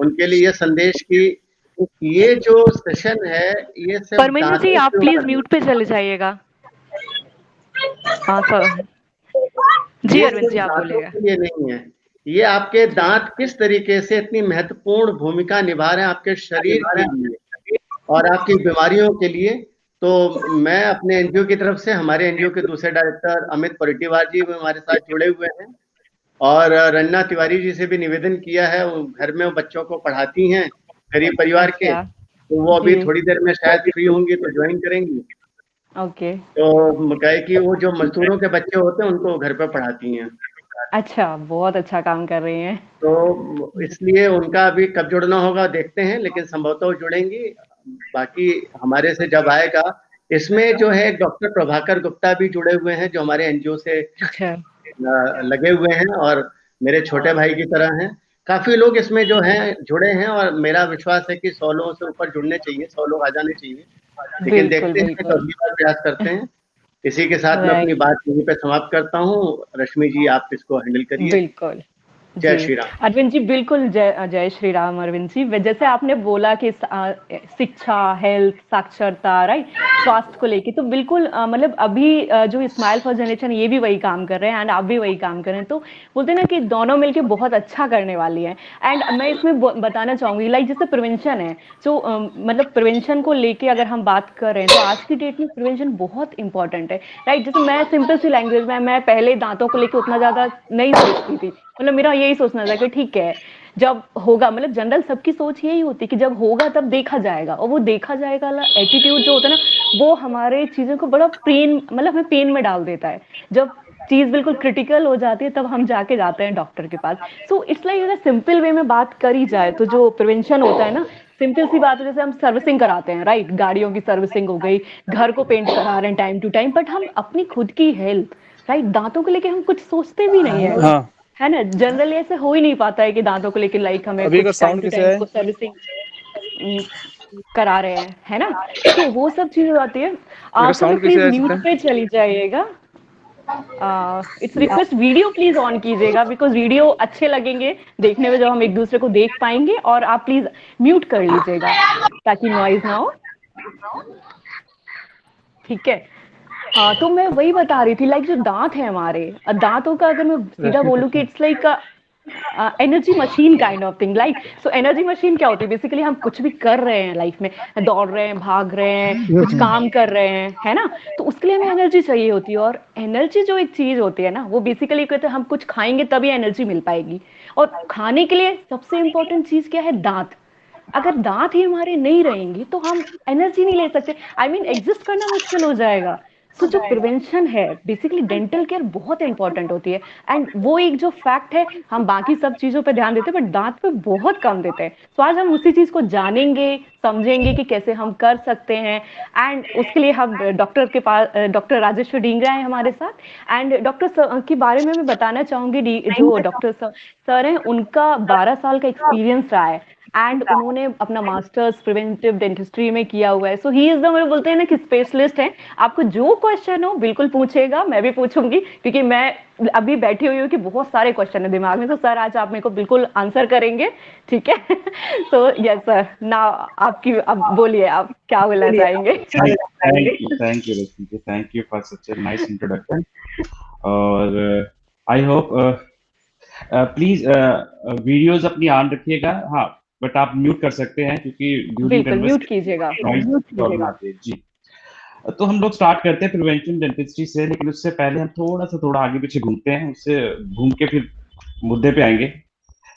उनके लिए ये संदेश कि ये जो सेशन है ये सिर्फ परमेंद्र जी दांतों आप के प्लीज ऊपर म्यूट पे चले जाइएगा। हाँ सर जी ये अरविंद सिर्फ जी आप दांतों बोलिएगा। के लिए नहीं है, ये आपके जी दांत किस तरीके से इतनी महत्वपूर्ण भूमिका निभा रहे हैं आपके शरीर के लिए और आपकी बीमारियों के लिए। तो मैं अपने एनजीओ की तरफ से, हमारे एनजीओ के दूसरे डायरेक्टर अमित परिटीवार जी भी हमारे साथ जुड़े हुए हैं और रन्ना तिवारी जी से भी निवेदन किया है, वो घर में बच्चों को पढ़ाती हैं गरीब परिवार के, अच्छा तो वो अभी जी थोड़ी देर में शायद फ्री होंगी तो ज्वाइन करेंगी। ओके तो कहे कि वो जो मजदूरों के बच्चे होते हैं उनको घर पे पढ़ाती हैं, अच्छा बहुत अच्छा काम कर रही हैं। तो इसलिए उनका अभी कब जुड़ना होगा देखते हैं, लेकिन संभवतः वो जुड़ेंगी। बाकी हमारे से जब आएगा, इसमें जो है डॉक्टर प्रभाकर गुप्ता भी जुड़े हुए हैं जो हमारे एनजीओ से अच्छा लगे हुए हैं और मेरे छोटे भाई की तरह हैं। काफी लोग इसमें जो हैं जुड़े हैं और मेरा विश्वास है कि 100 लोगों से ऊपर जुड़ने चाहिए, 100 लोग आ जाने चाहिए, लेकिन बिल्कुल देखते हैं, बिल्कुल अगली बार प्रयास करते हैं। इसी के साथ मैं अपनी राइट बात यहीं पे समाप्त करता हूँ। रश्मि जी आप इसको हैंडल करिए। बिल्कुल जी जय श्री राम। अरविंद जी बिल्कुल जय जय श्री राम अरविंद जी जैसे आपने बोला कि शिक्षा हेल्थ साक्षरता राइट स्वास्थ्य को लेके तो बिल्कुल मतलब अभी जो स्माइल फॉर जनरेशन ये भी वही काम कर रहे हैं एंड आप भी वही काम कर रहे हैं तो बोलते हैं ना कि दोनों मिलके बहुत अच्छा करने वाली है। एंड मैं इसमें बताना चाहूंगी लाइक जैसे प्रिवेंशन है जो मतलब प्रिवेंशन को लेके अगर हम बात कर रहे हैं तो आज की डेट में प्रिवेंशन बहुत इंपॉर्टेंट है राइट। जैसे मैं सिंपल सी लैंग्वेज में मैं पहले दांतों को लेके उतना ज्यादा नहीं सोचती थी मतलब मेरा यही सोचना था कि ठीक है जब होगा मतलब जनरल सबकी सोच यही होती है कि जब होगा तब देखा जाएगा और वो देखा जाएगा वाला एटीट्यूड जो होता है ना वो हमारे चीजों को बड़ा पेन मतलब हमें पेन में डाल देता है। जब चीज बिल्कुल क्रिटिकल हो जाती है तब हम जाके जाते हैं डॉक्टर के पास। सो इट्स लाइक अगर सिंपल वे में बात करी जाए तो जो प्रिवेंशन होता है ना सिंपल सी बात है जैसे हम सर्विसिंग कराते हैं राइट गाड़ियों की सर्विसिंग हो गई घर को पेंट करा रहे हैं टाइम टू टाइम बट हम अपनी खुद की हेल्थ राइट दांतों को लेके हम कुछ सोचते भी नहीं है हाँ है ना जनरली ऐसे हो ही नहीं पाता है कि दांतों को लेकर लाइक हमें अभी का कुछ टाइम साउंड टू कैसे टाइम है? उसको सर्विसिंग करा रहे हैं है ना। तो वो सब चीजें हो जाती है। मेरा तो मैं साउंड कैसे प्लीज है म्यूट सकता पे चली जाइएगा। It's request video please on कीजिएगा बिकॉज वीडियो अच्छे लगेंगे देखने में जब हम एक दूसरे को देख पाएंगे और आप प्लीज म्यूट कर लीजिएगा ताकि नॉइज ना हो ठीक है। तो मैं वही बता रही थी लाइक जो दांत है हमारे दांतों का अगर मैं सीधा रश्मि बोलूँ कि it's like energy machine kind of thing like so energy machine क्या होती है बेसिकली हम कुछ भी कर रहे हैं लाइफ में दौड़ रहे हैं भाग रहे हैं कुछ काम कर रहे हैं है ना तो उसके लिए हमें एनर्जी चाहिए होती है और एनर्जी जो एक चीज होती है ना वो बेसिकली कहते हैं हम कुछ खाएंगे तभी एनर्जी मिल पाएगी। और खाने के लिए सबसे इंपॉर्टेंट चीज क्या है दांत। अगर दांत ही हमारे नहीं रहेंगी तो हम एनर्जी नहीं ले सकते आई मीन एग्जिस्ट करना मुश्किल हो जाएगा। सो जो प्रिवेंशन है बेसिकली डेंटल केयर बहुत इंपॉर्टेंट होती है एंड वो एक जो फैक्ट है हम बाकी सब चीजों पे ध्यान देते हैं बट दांत पे बहुत कम देते हैं। तो आज हम उसी चीज को जानेंगे समझेंगे कि कैसे हम कर सकते हैं एंड उसके लिए हम डॉक्टर के पास डॉक्टर राजेश्वर डींगरा है हमारे साथ एंड डॉक्टर के बारे में मैं बताना चाहूंगी जो डॉक्टर सर हैं उनका 12 साल का एक्सपीरियंस रहा है एंड उन्होंने अपना मास्टर्स प्रिवेंटिव डेंटिस्ट्री में किया हुआ है। सो ही इज द मतलब बोलते हैं ना कि स्पेशलिस्ट हैं। आपको जो क्वेश्चन हो बिल्कुल पूछेगा मैं भी पूछूंगी क्योंकि मैं अभी बैठी हुई हूँ कि बहुत सारे क्वेश्चन है दिमाग में तो सर आज आप मेरे को बिल्कुल आंसर करेंगे ठीक है। तो यस सर ना आपकी अब बोलिए आप क्या बोलना चाहेंगे। Thank you, Rashmi ji. Thank you for such a nice introduction. और आई होप प्लीज वीडियोस अपनी ऑन रखिएगा। हाँ बट आप म्यूट कर सकते हैं क्योंकि ड्यूरिंग बिल्कुल म्यूट कीजिएगा। प्रॉब्लम आती है जी। तो हम लोग स्टार्ट करते हैं प्रिवेंशन डेंटिस्ट्री से, लेकिन उससे पहले हम थोड़ा आगे पीछे घूमते हैं, उससे घूम के फिर मुद्दे पे आएंगे।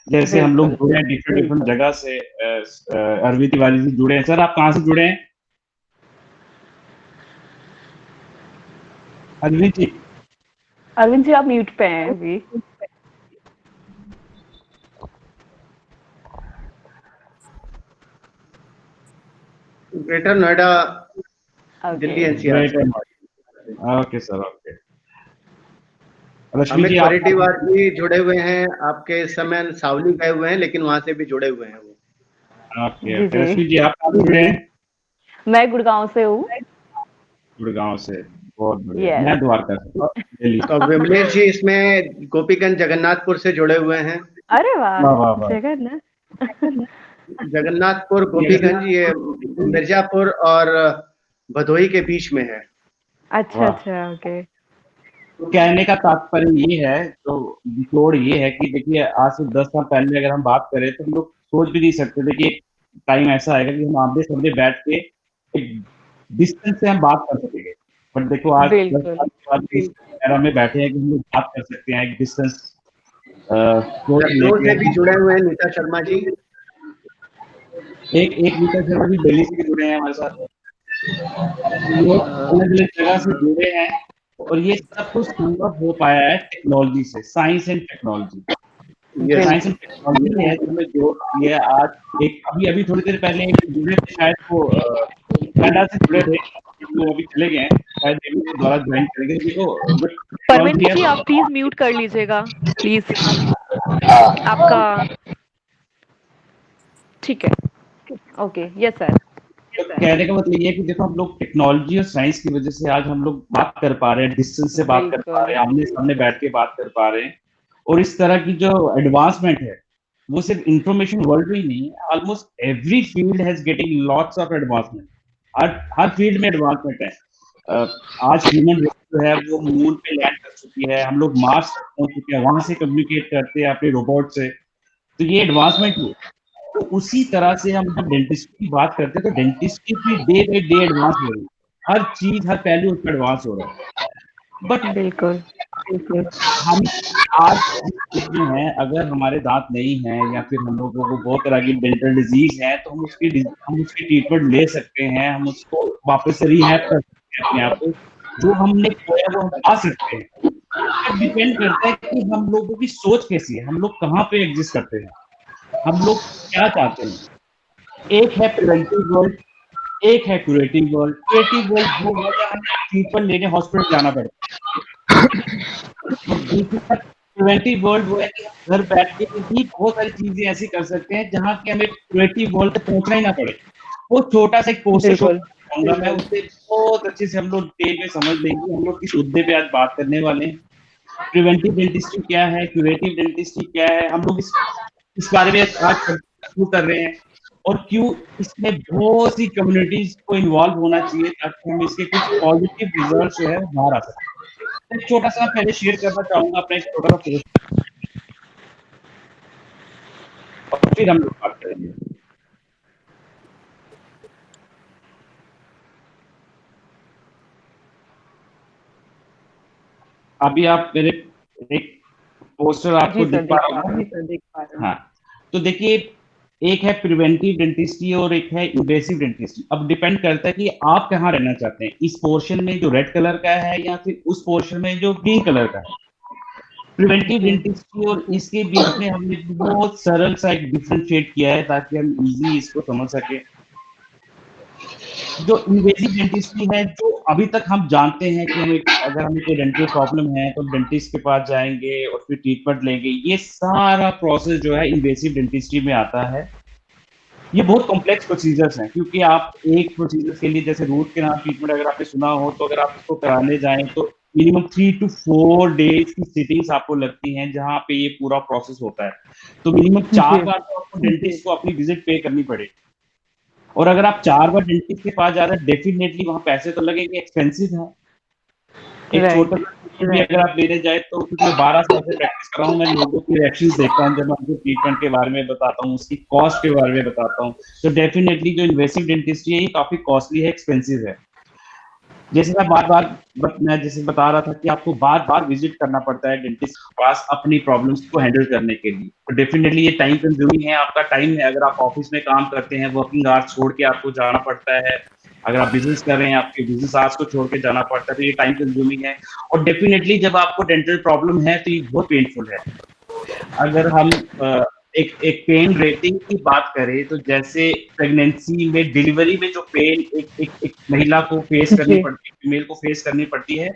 जैसे हम लोग जुड़े हैं डिफरेंट जगह से। अरविंद तिवारी जी जुड़े हैं। सर आप कहाँ से जुड़े हैं? अरविंद जी आप म्यूट पे हैं अभी। Greater Noida Delhi NCR. Okay sir okay. Amit Paritiwar ji जुड़े हुए हैं आपके इस समय सावली गए हुए हैं लेकिन वहां से भी जुड़े हुए हैं वो। ओके रश्मि जी आप कहाँ जुड़े हैं? मैं गुड़गांव से हूँ। गुड़गांव से बहुत बढ़िया। मैं द्वारका से। तो विमलेश जी इसमें गोपीगंज जगन्नाथपुर से जुड़े हुए हैं। अरे वाह जगन्नाथ जगन्नाथपुर, गोपीगंज, ये मिर्जापुर और भदोही के बीच में है। अच्छा अच्छा, ओके। तो कहने का तात्पर्य ये है, तो निचोड़ ये है कि देखिए आज से 10 साल पहले अगर हम बात करें तो हम लोग सोच भी नहीं सकते थे कि टाइम ऐसा आएगा कि हम आमने सामने बैठ के एक डिस्टेंस से हम बात कर सकेंगे। बट देखो आज 10 बिल्कुल। साल के बाद इस एरा में बैठे हैं कि हम लोग बात कर सकते हैं एक डिस्टेंस लखनऊ से भी जुड़े हुए हैं नीता शर्मा जी। एक एक नीता शर्मा जी दिल्ली से भी जुड़े हैं हमारे साथ। लोग अलग-अलग जगह से जुड़े हैं और ये सब कुछ संभव हो पाया है टेक्नोलॉजी से, science and technology. Yes. Science and technology है जिसमें जो ये आज एक अभी थोड़ी देर पहले एक जुड़े थे, शायद वो कनाडा से जुड़े थे, वो अभी चले गए हैं, शायद ये भी दोबारा ज्वाइन करेंगे। देखो जो परवीन टेक्नोलॉजी जी, है आप प्लीज म्यूट कर लीजिएगा प्लीज, आपका। ठीक है, ओके, यस सर। तो कहने का मतलब ये है कि देखो हम लोग टेक्नोलॉजी और साइंस की वजह से आज हम लोग बात कर पा रहे हैं, डिस्टेंस से बात कर पा बिल्कुल। रहे हैं, आमने सामने बैठ के बात कर पा रहे हैं। और इस तरह की जो एडवांसमेंट है वो सिर्फ इंफॉर्मेशन वर्ल्ड में ही नहीं है, almost every field has getting lots of advancement. Her field में एडवांसमेंट है। आज ह्यूमन रेस जो है वो मून पे लैंड कर चुकी है, हम लोग मार्स तक पहुंच चुके हैं, वहां से कम्युनिकेट करते हैं अपने रोबोट से। तो ये एडवांसमेंट है। तो उसी तरह से हम जब डेंटिस्ट की बात करते हैं तो डेंटिस्ट्री भी डे बाई डे एडवांस हो रही है, हर चीज हर पहलू उसका एडवांस हो रहा है। बट बिल्कुल। हम आज जो है अगर हमारे दांत नहीं है या फिर हम लोगों को बहुत तरह की डेंटल डिजीज है तो हम उसकी ट्रीटमेंट ले सकते हैं, हम उसको वापस से रिहैब कर सकते हैं अपने आप को। जो हमने खोया वो हम पा सकते हैं। अब डिपेंड करता है कि हम लोगों की सोच कैसी है, हम लोग कहाँ पे एग्जिस्ट करते हैं, हम लोग क्या चाहते हैं। एक है प्रिवेंटिव वर्ल्ड, एक है क्यूरेटिव वर्ल्ड। क्यूरेटिव वर्ल्ड वो है जहाँ हमें ट्रीटमेंट लेने हॉस्पिटल जाना पड़ता है, और दूसरा प्रिवेंटिव वर्ल्ड वो है कि हम घर बैठ के भी बहुत सारी चीजें ऐसी कर सकते हैं जहाँ के हमें क्यूरेटिव वर्ल्ड तक पहुंचना ही ना पड़े। वो छोटा सा एक कोर्सेज बिल्कुल। होगा, मैं उससे बहुत अच्छे से हम लोग डिटेल में समझ लेंगे। हम लोग किस मुद्दे पे आज बात करने वाले हैं, प्रिवेंटिव डेंटिस्ट्री क्या है, क्यूरेटिव डेंटिस्ट्री क्या है, हम लोग इस बारे में आज शुरू कर रहे हैं। और क्यों इसमें बहुत सी कम्युनिटीज को इन्वॉल्व होना चाहिए ताकि हम इसके कुछ पॉजिटिव रिजल्ट जो है बाहर आ सके। एक छोटा सा पहले शेयर करना चाहूंगा अपना एक छोटा सा पोस्ट, और फिर हम लोग बात करेंगे। अभी आप मेरे एक पोस्टर आपको जी सर, दिख पा देख रहा पा रहे होगा। हैं सर, देख पा रहे हैं। हाँ, तो देखिए एक है प्रिवेंटिव डेंटिस्ट्री और एक है इन्वेसिव डेंटिस्ट्री। अब डिपेंड करता है कि आप कहाँ रहना चाहते हैं, इस पोर्शन में जो रेड कलर का है या फिर उस पोर्शन में जो ग्रीन कलर का है। प्रिवेंटिव जी। डेंटिस्ट्री और इसके बीच में हमने बहुत सरल सा एक डिफरेंशिएट किया है ताकि हम इजी इसको समझ सके। जो इन्वेसिव डेंटिस्ट्री है, जो अभी तक हम जानते हैं कि हमें अगर हमें कोई डेंटल प्रॉब्लम है तो डेंटिस्ट के पास जाएंगे और फिर ट्रीटमेंट लेंगे, ये सारा प्रोसेस जो है इन्वेसिव डेंटिस्ट्री में आता है। ये बहुत कॉम्प्लेक्स प्रोसीजर्स हैं क्योंकि आप एक प्रोसीजर के लिए जैसे रूट कैनाल ट्रीटमेंट अगर आपने सुना हो तो अगर आप इसको कराने जाएं तो मिनिमम 3 to 4 डेज की सिटिंग्स आपको लगती हैं जहां पे ये पूरा प्रोसेस होता है। तो मिनिमम 4 बार तो आपको डेंटिस्ट को अपनी विजिट पे करनी पड़ेगी। और अगर आप 4 बार डेंटिस्ट के पास जा रहे हैं डेफिनेटली वहां पैसे तो लगेंगे, एक्सपेंसिव है। एक छोटा राइट। सा ट्रीटमेंट भी अगर आप लेने जाए तो, क्योंकि मैं 12 साल से प्रैक्टिस कर रहा हूँ, मैं लोगों की रिएक्शंस देखता हूँ जब मैं उनको ट्रीटमेंट के बारे में बताता हूँ, उसकी कॉस्ट के बारे में बताता हूँ। तो डेफिनेटली जो इन्वेसिव डेंटिस्ट्री है ये काफी कॉस्टली है, एक्सपेंसिव है। जैसे मैं जैसे बता रहा था कि आपको बार बार विजिट करना पड़ता है डेंटिस्ट के पास अपनी प्रॉब्लम्स को हैंडल करने के लिए। तो डेफिनेटली ये टाइम कंज्यूमिंग है, आपका टाइम है। अगर आप ऑफिस में काम करते हैं, वर्किंग आवर्स छोड़ के आपको जाना पड़ता है, अगर आप बिजनेस कर रहे हैं आपके बिजनेस आवर्स को छोड़ के जाना पड़ता है, तो ये टाइम कंज्यूमिंग है। और डेफिनेटली जब आपको डेंटल प्रॉब्लम है तो ये बहुत पेनफुल है। अगर हम एक पेन रेटिंग की बात करें तो जैसे प्रेगनेंसी में, डिलीवरी में जो पेन एक महिला को फेस करनी जी। पड़ती है, फीमेल को फेस करनी पड़ती है,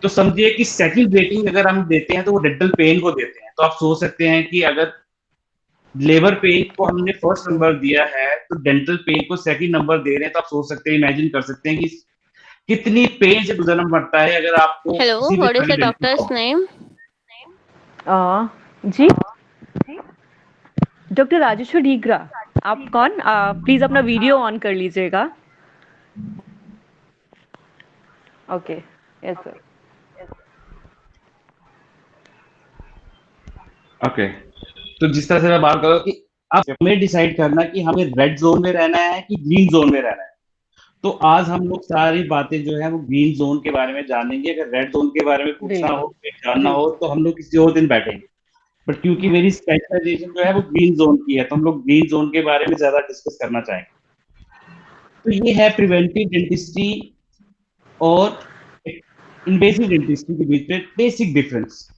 तो समझिए कि सेकंड रेटिंग अगर हम देते हैं तो वो डेंटल पेन को देते हैं। तो आप सोच सकते हैं कि अगर लेबर पेन को हमने फर्स्ट नंबर दिया है तो डेंटल पेन को सेकंड नंबर दे रहे हैं, तो आप सोच सकते हैं, इमेजिन कर सकते हैं कि कितनी पेन से गुजरना पड़ता है अगर आपको Hello, किसी भी what तरह is की the dental doctor's problem. name? जी। डॉक्टर राजेश्वर ढीगरा, आप कौन? प्लीज अपना वीडियो ऑन कर लीजिएगा। Okay, yes sir. ओके, तो जिस तरह से मैं बात कर रहा हूँ कि अब हमें डिसाइड करना कि हमें रेड जोन में रहना है कि ग्रीन जोन में रहना है। तो आज हम लोग सारी बातें जो है वो ग्रीन जोन के बारे में जानेंगे। अगर रेड जोन के बारे में पूछना हो, बिल्कुल जानना जी। हो, तो हम लोग किसी और दिन बैठेंगे। बट क्योंकि मेरी स्पेशलाइजेशन जो है वो ग्रीन जोन की है, तो हम लोग ग्रीन जोन के बारे में ज्यादा डिस्कस करना चाहेंगे। तो ये है प्रिवेंटिव डेंटिस्ट्री और इन्वेसिव डेंटिस्ट्री के बीच में बेसिक डिफरेंस,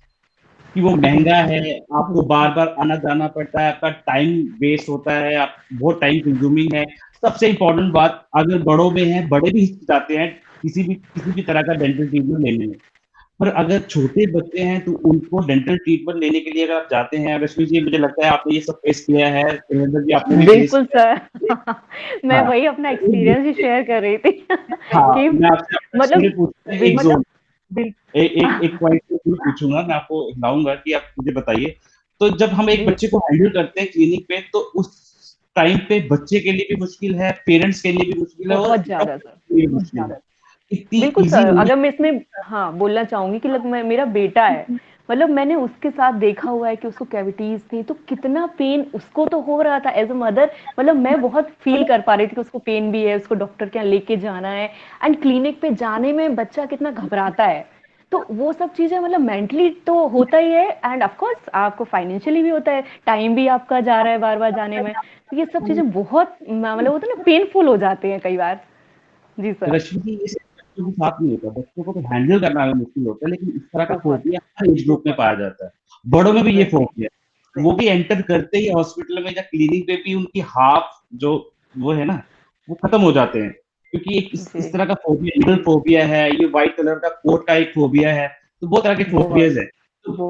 कि वो महंगा है, आपको बार बार आना जाना पड़ता है, आपका टाइम वेस्ट होता है, आप बहुत टाइम कंज्यूमिंग है। सबसे इंपॉर्टेंट बात, अगर बड़ों में है, बड़े भी जाते हैं किसी भी तरह का डेंटल ट्रीटमेंट लेने में, पर अगर छोटे बच्चे हैं तो उनको डेंटल ट्रीटमेंट लेने के लिए अगर आप जाते हैं, रश्मि जी मुझे लगता है आपने ये सब फेस किया है, सुरेंद्र जी आपने भी फेस बिल्कुल किया सर। है। मैं हाँ, वही अपना एक एक्सपीरियंस ही बच्चे, शेयर कर रही थी हाँ, कि मैं आपसे मतलब पूछते हैं एक बिल, जोन, बिल, एक पॉइंट पूछूंगा, मैं आपको हिलाऊंगा कि आप मुझे बताइए। तो जब हम एक जी बच्चे को हैंडल करते हैं क्लिनिक पे, तो उस टाइम पे बच्चे के लिए भी मुश्किल है, पेरेंट्स के लिए भी मुश्किल है, और बहुत ज्यादा डॉक्टर सर। के लिए भी मुश्किल है। इतनी बिल्कुल इजी सर, नहीं अगर मैं इसमें हाँ बोलना चाहूंगी कि मेरा बेटा है, मतलब मैंने उसके साथ देखा हुआ है कि उसको कैविटीज थी, तो कितना पेन उसको तो हो रहा था एज अ मदर। मतलब मैं बहुत फील कर पा रही थी कि उसको पेन भी है, उसको डॉक्टर के यहाँ लेके जाना है, एंड क्लिनिक पे जाने में बच्चा कितना घबराता है। तो वो सब चीजें मतलब मेंटली तो होता ही है, एंड ऑफ कोर्स आपको फाइनेंशियली भी होता है, टाइम भी आपका जा रहा है बार बार जाने में, तो ये सब चीजें बहुत मतलब होता है ना, पेनफुल हो जाते हैं कई बार। जी है। सर। रश्मि जी, ये सिर्फ बच्चों के साथ नहीं होता, बच्चों को तो हैंडल करना भी मुश्किल होता है, लेकिन इस तरह का बहुत फोबिया हर एज ग्रुप में पाया जाता है। बड़ों में भी ये एग्जैक्टली। फोबिया है, वो भी एंटर करते ही हॉस्पिटल में या क्लिनिक पे भी उनकी हाफ जो वो है ना, वो खत्म हो जाते हैं, क्योंकि एक इस जी तरह का फोबिया, नीडल फोबिया है, ये व्हाइट कलर का कोट का एक फोबिया है। तो बहुत तरह के बहुत। फोबियाज है। तो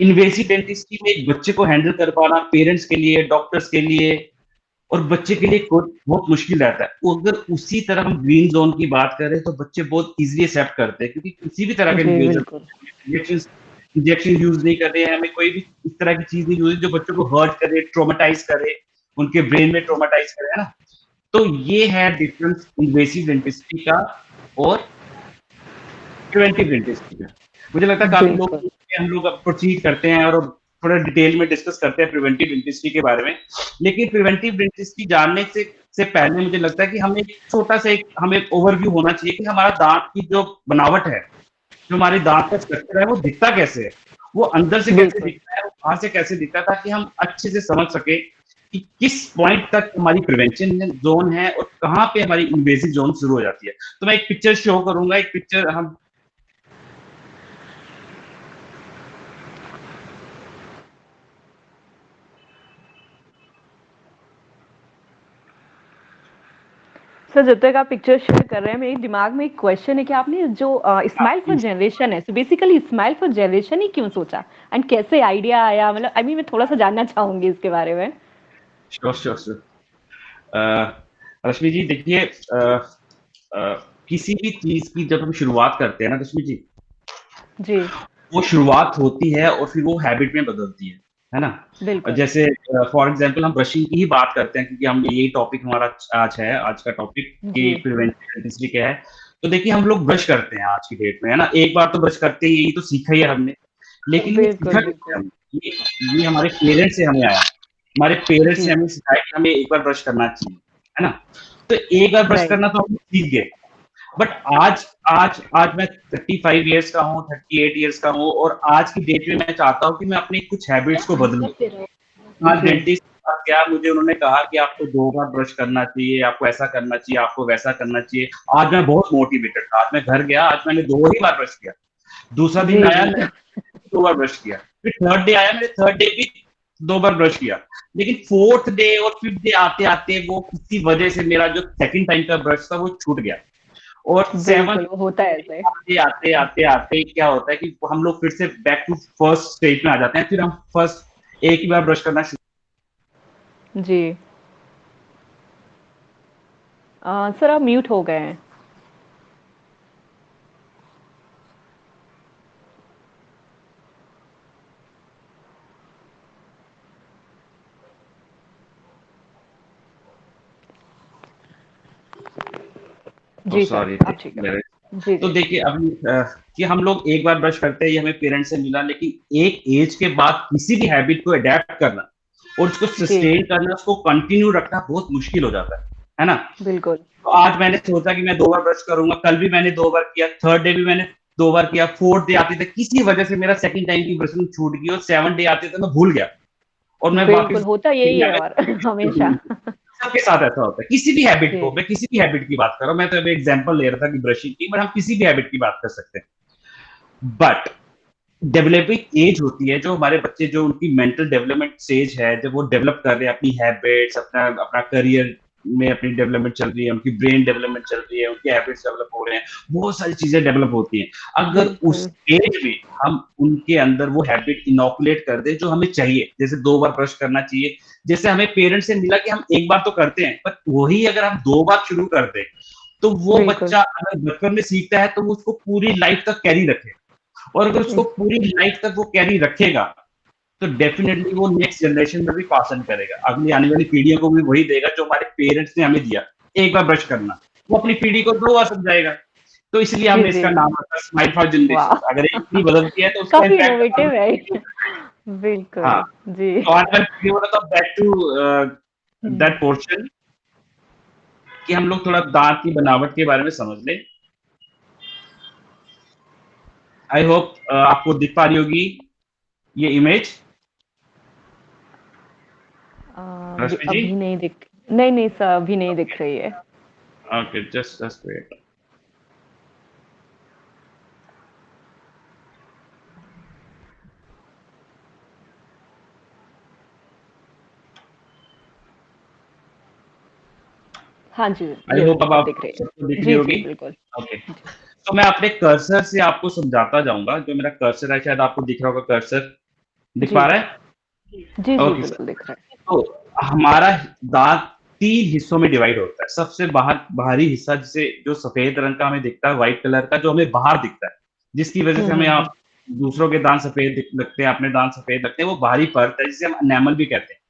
इन्वेसिव डेंटिस्ट्री में एक बच्चे को हैंडल कर पाना पेरेंट्स के लिए, डॉक्टर्स के लिए और बच्चे के लिए बहुत मुश्किल रहता है। वो अगर उसी तरह हम ग्रीन जोन की बात करें, तो बच्चे बहुत इजीली एक्सेप्ट करते हैं, क्योंकि किसी भी तरह के जी इन्वेजन, बिल्कुल। इंजेक्शन इंजेक्शन यूज नहीं कर रहे हैं, हमें कोई भी इस तरह की चीज नहीं यूज जो बच्चों को हर्ट करे, ट्रोमाटाइज करे, उनके ब्रेन में ट्रोमाटाइज करे, है ना। तो ये है डिफरेंस इन्वेसिव डेंटिस्ट्री का और प्रिवेंटिव डेंटिस्ट्री का। मुझे लगता है काफी लोग बिल्कुल हम लोग अब प्रोसीड करते हैं और थोड़ा डिटेल में डिस्कस करते हैं प्रिवेंटिव डेंटिस्ट्री के बारे में। लेकिन प्रिवेंटिव डेंटिस्ट्री जानने से पहले मुझे लगता है कि हमें एक छोटा सा एक हमें ओवरव्यू होना चाहिए कि हमारा दांत की जो बनावट है, जो हमारे दांत का स्ट्रक्चर है, वो दिखता कैसे है, वो अंदर से कैसे बिल्कुल। दिखता है, वो बाहर से कैसे दिखता है, ताकि हम अच्छे से समझ सके कि किस पॉइंट तक हमारी प्रिवेंशन जोन है और कहाँ पे हमारी इन्वेसिव जोन शुरू हो जाती है। तो मैं एक पिक्चर शो करूंगा, एक पिक्चर हम सर जब तक आप पिक्चर शेयर कर रहे हैं, मेरे दिमाग में एक क्वेश्चन है कि आपने जो स्माइल फॉर जनरेशन है, so basically smile for generation ही क्यों सोचा, एंड कैसे आइडिया आया? मतलब आई मीन मैं थोड़ा सा जानना चाहूंगी इसके बारे में। Sure sure sure. Rashmi ji देखिए, किसी भी चीज की जब हम शुरुआत करते हैं ना रश्मि जी, जी वो शुरुआत होती है और फिर वो हैबिट में बदलती है ना। बिल्कुल। जैसे फॉर एग्जांपल हम ब्रशिंग की ही बात करते हैं, क्योंकि हम यही टॉपिक हमारा आज है, आज का टॉपिक कि जी प्रिवेंटिव डेंटिस्ट्री क्या है। तो देखिए हम लोग ब्रश करते हैं आज की डेट में, है ना, एक बार तो ब्रश करते ही, यही तो सीखा ही है हमने। लेकिन ये सीखा बिल्कुल कैसे बिल्कुल। हमने? ये हमारे पेरेंट्स से हमें आया, हमारे पेरेंट्स जी ने हमें सिखाया कि हमें एक बार ब्रश करना चाहिए, है ना। तो एक बार ब्रश राइट। करना तो हम सीख गए। बट आज आज आज मैं 35 ईयर्स का हूँ, 38 ईयर्स का हूँ, और आज की डेट में मैं चाहता हूँ कि मैं अपनी कुछ हैबिट्स को बदलूं। हाँ, जी डेंटिस्ट के पास गया, मुझे उन्होंने कहा कि आपको 2 बार ब्रश करना चाहिए, आपको ऐसा करना चाहिए, आपको वैसा करना चाहिए। आज मैं बहुत मोटिवेटेड था, आज मैं घर गया, आज मैंने 2 ही बार ब्रश किया। दूसरा जी दिन आया, बिल्कुल। मैंने 2 बार ब्रश किया। फिर थर्ड डे आया, मैंने थर्ड डे भी 2 बार ब्रश किया। लेकिन फोर्थ डे और फिफ्थ डे आते आते वो किसी वजह से मेरा जो सेकंड टाइम का ब्रश था वो छूट गया। और सेवन बिल्कुल वो होता है ऐसे। आते आते आते आते क्या होता है कि हम लोग फिर से बैक टू फर्स्ट स्टेज में आ जाते हैं, फिर हम फर्स्ट एक ही बार ब्रश करना शुरू। जी सर आप म्यूट हो गए हैं। जी सर, सॉरी अब ठीक है। जी तो जी देखिए अभी कि हम लोग एक बार ब्रश करते हैं, ये हमें पेरेंट्स से मिला, लेकिन एक एज के बाद किसी भी हैबिट को अडेप्ट करना और उसको जी, सस्टेन करना, उसको कंटिन्यू रखना बहुत मुश्किल हो जाता है ना? बिल्कुल। तो आज मैंने सोचा कि मैं 2 बार ब्रश करूंगा, कल भी मैंने 2 बार किया, थर्ड डे भी मैंने 2 बार किया, फोर्थ डे आते थे किसी वजह से मेरा सेकंड टाइम की ब्रशिंग छूट गई और 7th डे आते थे मैं भूल गया और मैं बिल्कुल, वापस होता यही है और हमेशा। सबके साथ ऐसा होता है। किसी भी हैबिट को, जी, मैं किसी भी हैबिट की बात कर रहा हूँ, मैं तो अभी एग्जांपल ले रहा था कि ब्रशिंग की, बट हम किसी भी हैबिट की बात कर सकते हैं। बट डेवलपिंग एज होती है, जो हमारे बच्चे, जो उनकी मेंटल डेवलपमेंट स्टेज है, जब वो डेवलप कर रहे हैं अपनी हैबिट्स, अपना अपना करियर में अपनी डेवलपमेंट चल रही है, उनकी ब्रेन डेवलपमेंट चल रही है, उनके हैबिट्स डेवलप हो रहे हैं, बहुत सारी चीजें डेवलप होती हैं। अगर उस बिल्कुल। एज में हम उनके अंदर वो हैबिट इनोकुलेट कर दें जो हमें चाहिए, जैसे 2 बार ब्रश करना चाहिए, जैसे हमें पेरेंट्स से मिला कि हम 1 बार तो करते हैं, पर वही अगर हम 2 बार शुरू कर दें, तो वो बिल्कुल। बच्चा अगर बचपन में सीखता है तो वो उसको पूरी लाइफ तक कैरी रखे, और अगर उसको पूरी लाइफ तक वो कैरी रखेगा तो डेफिनेटली वो नेक्स्ट जनरेशन में भी पास ऑन करेगा, अगली आने वाली पीढ़ियों को भी वही देगा जो हमारे पेरेंट्स ने हमें दिया, एक बार ब्रश करना, वो अपनी पीढ़ी को 2 बार समझाएगा। तो इसलिए जी, हमने जी। इसका नाम रखा स्माइल फॉर जनरेशन। वाह! अगर एक पीढ़ी बदलती है तो उसका काफ़ी इम्पैक्ट इनोवेटिव है हम, ये। बिल्कुल, हाँ, जी। तो आज मैं ये बोला था बैक टू हुँ। दैट पोर्शन कि हम लोग थोड़ा दांत की बनावट के बारे में समझ लें। आई होप आपको दिख पा रही होगी ये इमेज, अभी रश्मि जी? अभी नहीं दिख नहीं, नहीं सर, अभी नहीं दिख रही है। Okay, just wait. हाँ जी, आई जी, होप अब अब आप दिख रही सबको दिख है। रही जी, जी, होगी। बिल्कुल। ओके, तो मैं अपने कर्सर से आपको समझाता जाऊंगा। जो मेरा कर्सर है, शायद आपको दिख रहा होगा, कर्सर दिख जी। पा रहा है? जी, जी, ओके सर। बिल्कुल दिख रहा है। तो हमारा दांत 3 हिस्सों में डिवाइड होता है। सबसे बाहरी हिस्सा, जिसे जो सफेद रंग का हमें दिखता है, व्हाइट कलर का, जो हमें बाहर दिखता है, जिसकी वजह हुँ, से हमें हुँ, हुँ। आप दूसरों के दांत सफेद लगते हैं, अपने दांत सफेद लगते हैं, वो बाहरी परत है, जिसे हम एनामल भी कहते हैं।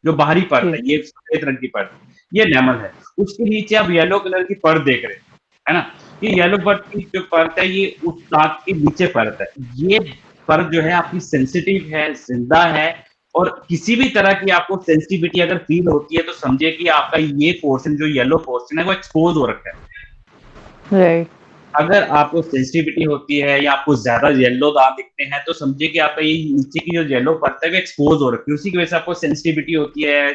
जो बाहरी परत जी। है, ये सफेद रंग की परत, ये एनामल है। उसके नीचे आप येलो कलर की परत देख रहे हैं, है ना? ये येलो परत की जो परत है, ये उस दांत के नीचे परत है। ये परत जो है आपकी सेंसिटिव है, जिंदा है, और किसी भी तरह की आपको सेंसिटिविटी अगर फील होती है तो समझिए कि आपका ये पोर्शन, जो येलो पोर्शन है, वो एक्सपोज हो रखा है। राइट। अगर आपको सेंसिटिविटी होती है या आपको ज्यादा येलो दांत दिखते हैं तो समझिए कि आपका ये नीचे की जो येलो परत है वो एक्सपोज हो रखी है, उसी की वजह से आपको सेंसिटिविटी होती है,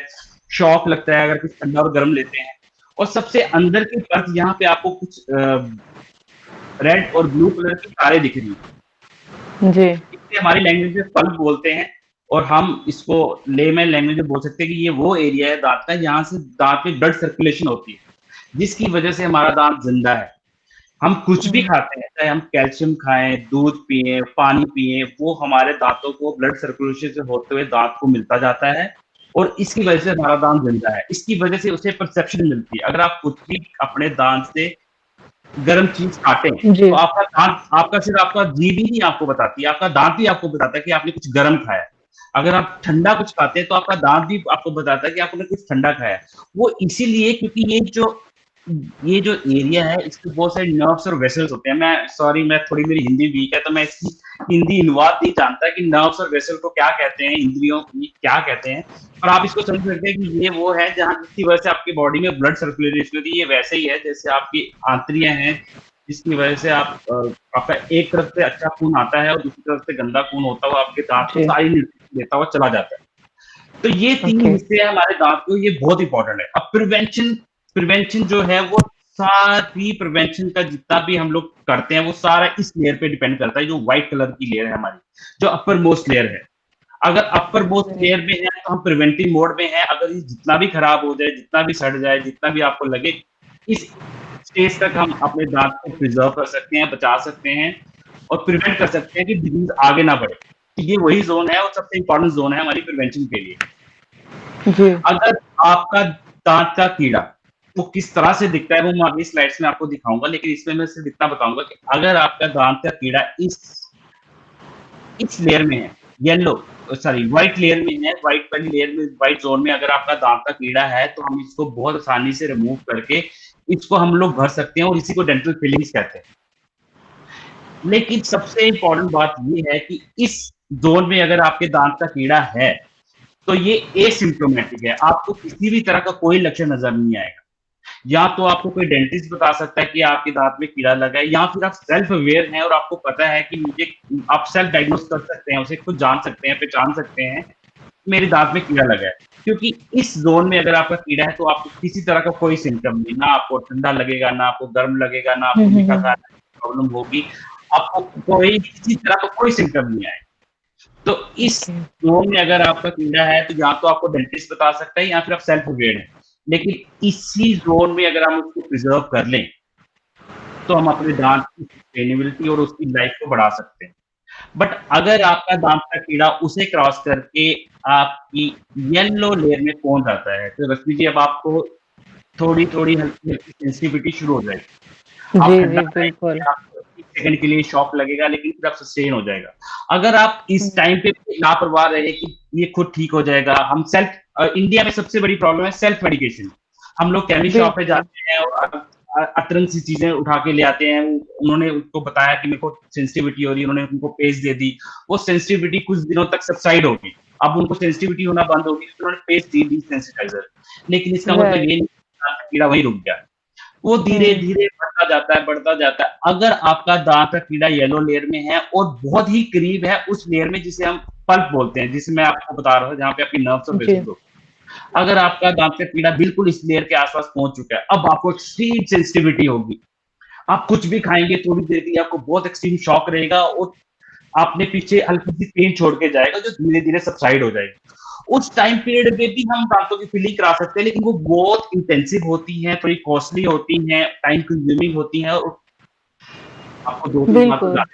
शॉक लगता है अगर कुछ ठंडा और गर्म लेते हैं। और सबसे अंदर की परत, यहाँ पे आपको कुछ रेड और ब्लू कलर की तारे दिख रही है। जी। इसे हमारी लैंग्वेज में पल्प बोलते हैं, और हम इसको लेमैन लैंग्वेज में बोल सकते हैं कि ये वो एरिया है दांत का जहां से दांत में ब्लड सर्कुलेशन होती है, जिसकी वजह से हमारा दांत जिंदा है। हम कुछ भी हुँ, खाते हैं, चाहे हम कैल्शियम खाएं, दूध पिए, पानी पिए, वो हमारे दांतों को ब्लड सर्कुलेशन से होते हुए दांत को मिलता जाता है, और इसकी वजह से हमारा दांत जिंदा है। इसकी वजह से उसे परसेप्शन मिलती है। अगर आप कुछ भी अपने दांत से गर्म चीज काटें जी। तो आपका दांत, आपका सिर्फ आपका जीभ ही नहीं आपको बताती है, आपका दांत भी आपको बताता है कि आपने कुछ गर्म खाया है। अगर आप ठंडा कुछ खाते हैं तो आपका दांत भी आपको बताता है कि आपने कुछ ठंडा खाया है। वो इसीलिए क्योंकि ये जो एरिया है, इसके बहुत सारे नर्व्स और वेसल्स होते हैं। मैं सॉरी, मैं थोड़ी, मेरी हिंदी वीक है तो मैं इसकी हिंदी अनुवाद नहीं जानता कि नर्व्स और वेसल को क्या कहते हैं, इंद्रियों की क्या कहते हैं। और आप इसको समझ सकते हैं कि ये वो है जहां, जिसकी वजह से आपकी बॉडी में ब्लड सर्कुलेशन होती है। ये वैसे ही है जैसे आपकी आंतड़ियां हैं, जिसकी वजह से आपका एक तरफ से अच्छा खून आता है और दूसरी तरफ से गंदा खून होता हुआ आपके दांत को जी। सारी न्यूट्रिशन देता हुआ चला जाता है। तो ये 3 ओके। हिस्से हैं हमारे दांत के, ये बहुत इंपॉर्टेंट है। अब प्रिवेंशन प्रिवेंशन जो है, वो सारी प्रिवेंशन का जितना भी हम लोग करते हैं, वो सारा इस लेयर पे डिपेंड करता है, जो व्हाइट कलर की लेयर है हमारी, जो अपर मोस्ट लेयर है। अगर अपर मोस्ट राइट। लेयर में है तो हम प्रिवेंटिव मोड में है। अगर ये जितना भी खराब हो जाए, जितना भी सड़ जाए, जितना भी आपको लगे, इस स्टेज तक हम अपने दांत को प्रिजर्व कर सकते हैं, बचा सकते हैं, और प्रिवेंट कर सकते हैं कि डिजीज आगे ना बढ़े। तो ये वही जोन है और सबसे इंपॉर्टेंट जोन है हमारी प्रिवेंशन के लिए। जी। अगर आपका दांत का कीड़ा, वो किस तरह से दिखता है वो मैं अगली स्लाइड्स में आपको दिखाऊंगा, लेकिन इसमें मैं सिर्फ इतना बताऊंगा कि अगर आपका दांत का कीड़ा इस लेयर में है, येलो, सॉरी व्हाइट लेयर में है, व्हाइट वाली लेयर में, व्हाइट जोन में अगर आपका दांत का कीड़ा है तो हम इसको बहुत आसानी से रिमूव करके इसको हम लोग भर सकते हैं और इसी को डेंटल फिलिंग्स कहते हैं। लेकिन सबसे इंपॉर्टेंट बात ये है कि इस जोन में अगर आपके दांत का कीड़ा है तो ये एसिम्प्टोमेटिक है, आपको किसी भी तरह का कोई लक्षण नजर नहीं आएगा। या तो आपको कोई डेंटिस्ट बता सकता है कि आपके दांत में कीड़ा लगा है, या फिर आप सेल्फ अवेयर हैं और आपको पता है कि मुझे, आप सेल्फ डायग्नोस कर सकते हैं, उसे खुद जान सकते हैं, पहचान सकते हैं मेरे दांत में कीड़ा लगा है। क्योंकि इस जोन में अगर आपका कीड़ा है तो आपको किसी तरह का कोई सिम्टम नहीं, ना आपको ठंडा लगेगा, ना आपको गर्म लगेगा, ना आपको मीठा खाने की प्रॉब्लम होगी, आपको कोई किसी तरह का कोई सिम्टम नहीं आएगा। तो इस जोन में अगर आपका कीड़ा है तो या तो आपको डेंटिस्ट बता सकता है या फिर आप सेल्फ अवेयर हैं। लेकिन इसी जोन में अगर हम उसको प्रिजर्व कर लें तो हम अपने दांत की सस्टेनेबिलिटी और उसकी लाइफ को बढ़ा सकते हैं। बट अगर आपका दांत का कीड़ा उसे क्रॉस करके आपकी येलो लेयर में पहुंच जाता है तो रश्मि जी अब आपको थोड़ी थोड़ी हल्की हल्की सेंसिटिविटी शुरू हो जाएगी। आप जी ठंडा बिल्कुल। आपको 1 सेकंड के लिए शॉक लगेगा लेकिन फिर आप सस्टेन हो जाएगा। अगर आप इस टाइम पे लापरवाह रहे कि ये खुद ठीक हो जाएगा, हम इंडिया में सबसे बड़ी प्रॉब्लम है सेल्फ मेडिकेशन। हम लोग केमिस्ट शॉप पे जाते हैं और अतरंग सी चीजें उठा के ले आते हैं, उन्होंने उनको बताया कि मेरे को सेंसिटिविटी हो रही है, उन्होंने उनको पेस्ट दे दी, वो सेंसिटिविटी कुछ दिनों तक सबसाइड होगी, अब उनको सेंसिटिविटी होना बंद होगी, तो उन्होंने पेस्ट दी सेंसिटाइजर, लेकिन इसका मतलब ये नहीं कीड़ा वहीं रुक गया, वो धीरे धीरे बढ़ता जाता है। अगर आपका दांत का कीड़ा येलो लेयर में है और बहुत ही करीब है उस लेयर में जिसे हम पल्प बोलते हैं, जिसे मैं आपको बता रहा हूँ जहाँ पे आपकी नर्व्स और वेसल्स होती है, अगर आपका दांत का कीड़ा बिल्कुल इस लेयर के आसपास पहुंच चुका है, अब आपको एक्सट्रीम सेंसिटिविटी होगी, आप कुछ भी खाएंगे थोड़ी देर के लिए आपको बहुत एक्सट्रीम शॉक रहेगा और आपने पीछे हल्की सी पेन छोड़ के जाएगा जो धीरे धीरे सबसाइड हो जाएगी। उस टाइम पीरियड में भी हम दांतों की फिलिंग करा सकते हैं, लेकिन वो बहुत इंटेंसिव होती है, थोड़ी कॉस्टली होती है, टाइम कंज्यूमिंग होती है और आपको 2-3 बार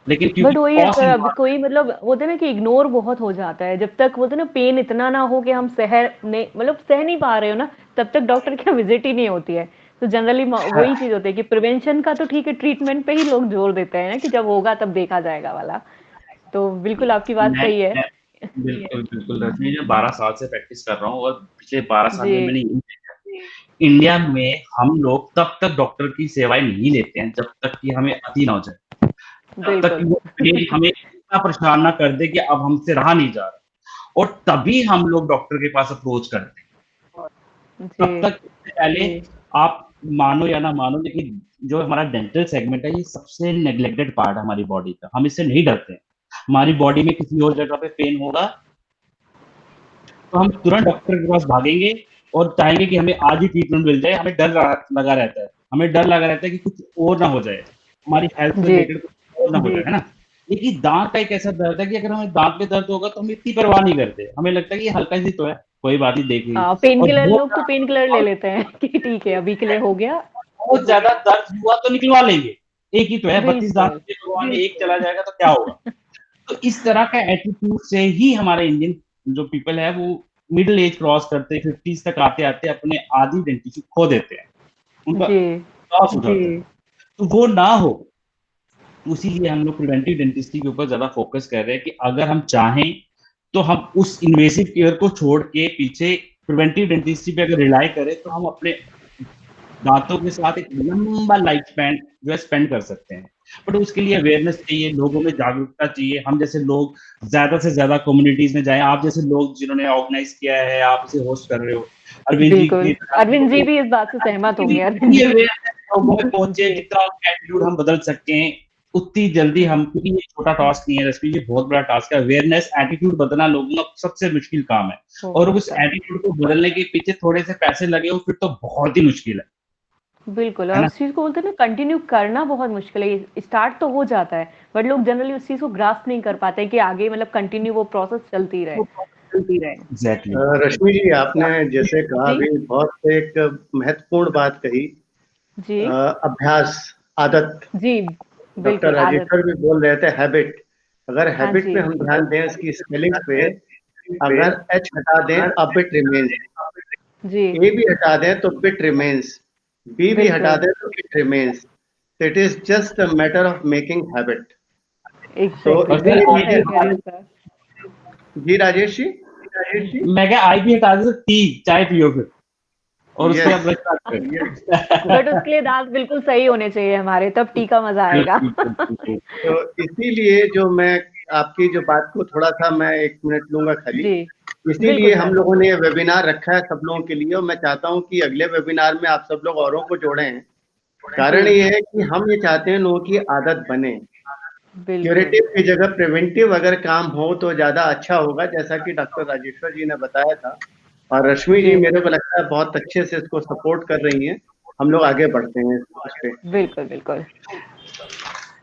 लेकिन बट वही है सर, अभी कोई मतलब बोलते हैं ना कि इग्नोर बहुत हो जाता है, जब तक बोलते हैं ना पेन इतना ना हो कि हम सह नहीं पा रहे हो ना, तब तक डॉक्टर की विजिट ही नहीं होती है। तो जनरली वही चीज होती है कि प्रिवेंशन का तो ठीक है, ट्रीटमेंट पे ही लोग जोर देते हैं ना कि जब होगा तब देखा जाएगा वाला। तो बिल्कुल आपकी बात सही है। बिल्कुल रजनी, मैं 12 साल से प्रैक्टिस कर रहा हूँ और पिछले 12 साल में मैंने इंडिया में हम लोग तब तक डॉक्टर की सेवाएं नहीं लेते हैं जब तक कि हमें अति ना हो जाए, तब तक कि वो हमें इतना परेशान ना कर दे कि अब हमसे रहा नहीं जा रहा, और तभी हम लोग डॉक्टर के पास अप्रोच करते हैं। तब तक पहले आप मानो या ना मानो, लेकिन जो हमारा डेंटल सेगमेंट है ये सबसे नेग्लेक्टेड पार्ट है हमारी बॉडी का, हम इससे नहीं डरते हैं। हमारी बॉडी में किसी और जगह पे पेन होगा तो हम तुरंत डॉक्टर के पास भागेंगे और चाहेंगे कि हमें आज ही ट्रीटमेंट मिल जाए, हमें डर लगा रहता है, कि कुछ और ना हो जाए, हमारी हेल्थ से रिलेटेड कुछ और ना हो जाए, है ना। लेकिन दांत का एक ऐसा दर्द है कि अगर हमें दांत में दर्द होगा तो हम इतनी परवाह नहीं करते, हमें लगता है कि हल्का सी तो है, कोई बात नहीं, देख लीजिए। पेन किलर, लोग तो पेन किलर ले लेते हैं कि ठीक है अभी के लिए हो गया, बहुत ज्यादा दर्द हुआ तो निकलवा लेंगे, एक ही तो है, 32 दांत एक चला जाएगा तो क्या होगा। तो इस तरह का एटीट्यूड से ही हमारे इंडियन जो पीपल है वो मिडिल एज क्रॉस करते 50s तक आते आते अपने आधी डेंटिस्ट्री खो देते हैं, उनका लॉस हो जाता है। तो वो ना हो, इसीलिए हम लोग प्रिवेंटिव डेंटिस्ट्री के ऊपर ज्यादा फोकस कर रहे हैं कि अगर हम चाहें तो हम उस इन्वेसिव केयर को छोड़ के पीछे प्रिवेंटिव डेंटिस्ट्री पे अगर रिलाई करें तो हम अपने दांतों के साथ एक लंबा लाइफ स्पैन जो है स्पेंड कर सकते हैं। बट उसके लिए अवेयरनेस चाहिए, लोगों में जागरूकता चाहिए, हम जैसे लोग ज्यादा से ज्यादा कम्युनिटीज में जाएं, आप जैसे लोग जिन्होंने ऑर्गेनाइज किया है, आप इसे होस्ट कर रहे हो, अरविंद जी भी इस बात से सहमत होंगे, लोगों में पहुंचे, जितना एटीट्यूड हम बदल सकते हैं उतनी जल्दी हम, क्योंकि ये छोटा टास्क नहीं है रश्मि, ये बहुत बड़ा टास्क है। अवेयरनेस, एटीट्यूड बदलना लोगों का सबसे मुश्किल काम है, और उस एटीट्यूड को बदलने के पीछे थोड़े से पैसे लगे हो फिर तो बहुत ही मुश्किल है। बिल्कुल, और उस चीज को बोलते हैं ना कंटिन्यू करना बहुत मुश्किल है। स्टार्ट तो हो जाता है बट लोग जनरली उस चीज को ग्रास्प नहीं कर पाते कि आगे मतलब कंटिन्यू वो प्रोसेस चलती रहे। रश्मि जी, आपने जैसे कहा भी बहुत एक महत्वपूर्ण बात कही जी, अभ्यास, आदत। जी डॉक्टर राजेश्वर भी बोल रहे थे हैबिट। अगर हैबिट पे हम ध्यान दें, इसकी स्पेलिंग पे, अगर एच हटा दें अब बिट रिमेन्स, ए भी हटा दें तो बिट रिमेन्स, बी भी हटा दें तो bit remains. It is just a matter of making habit. जी राजेश जी। मैं क्या आई भी हटा दो, टी चाय पियो फिर, और उसके बाद ब्रश स्टार्ट करो। बट उसके लिए दांत बिल्कुल सही होने चाहिए हमारे, तब टी का मजा आएगा। तो इसीलिए जो मैं आपकी जो बात को थोड़ा सा मैं 1 मिनट लूंगा खाली, जी इसीलिए बिल्कुल हम सर। लोगों ने वेबिनार रखा है सब लोगों के लिए, और मैं चाहता हूं कि अगले वेबिनार में आप सब लोग औरों को जोड़ें। कारण जी ये है कि हम ये चाहते हैं लोगों की आदत बने। बिल्कुल। क्यूरेटिव की जगह प्रिवेंटिव अगर काम हो तो ज्यादा अच्छा होगा, जैसा कि डॉक्टर राजेश्वर जी ने बताया था, और रश्मि जी जी मेरे को लगता है बहुत अच्छे से इसको सपोर्ट कर रही हैं। हम लोग आगे बढ़ते हैं उस पे। बिल्कुल बिल्कुल।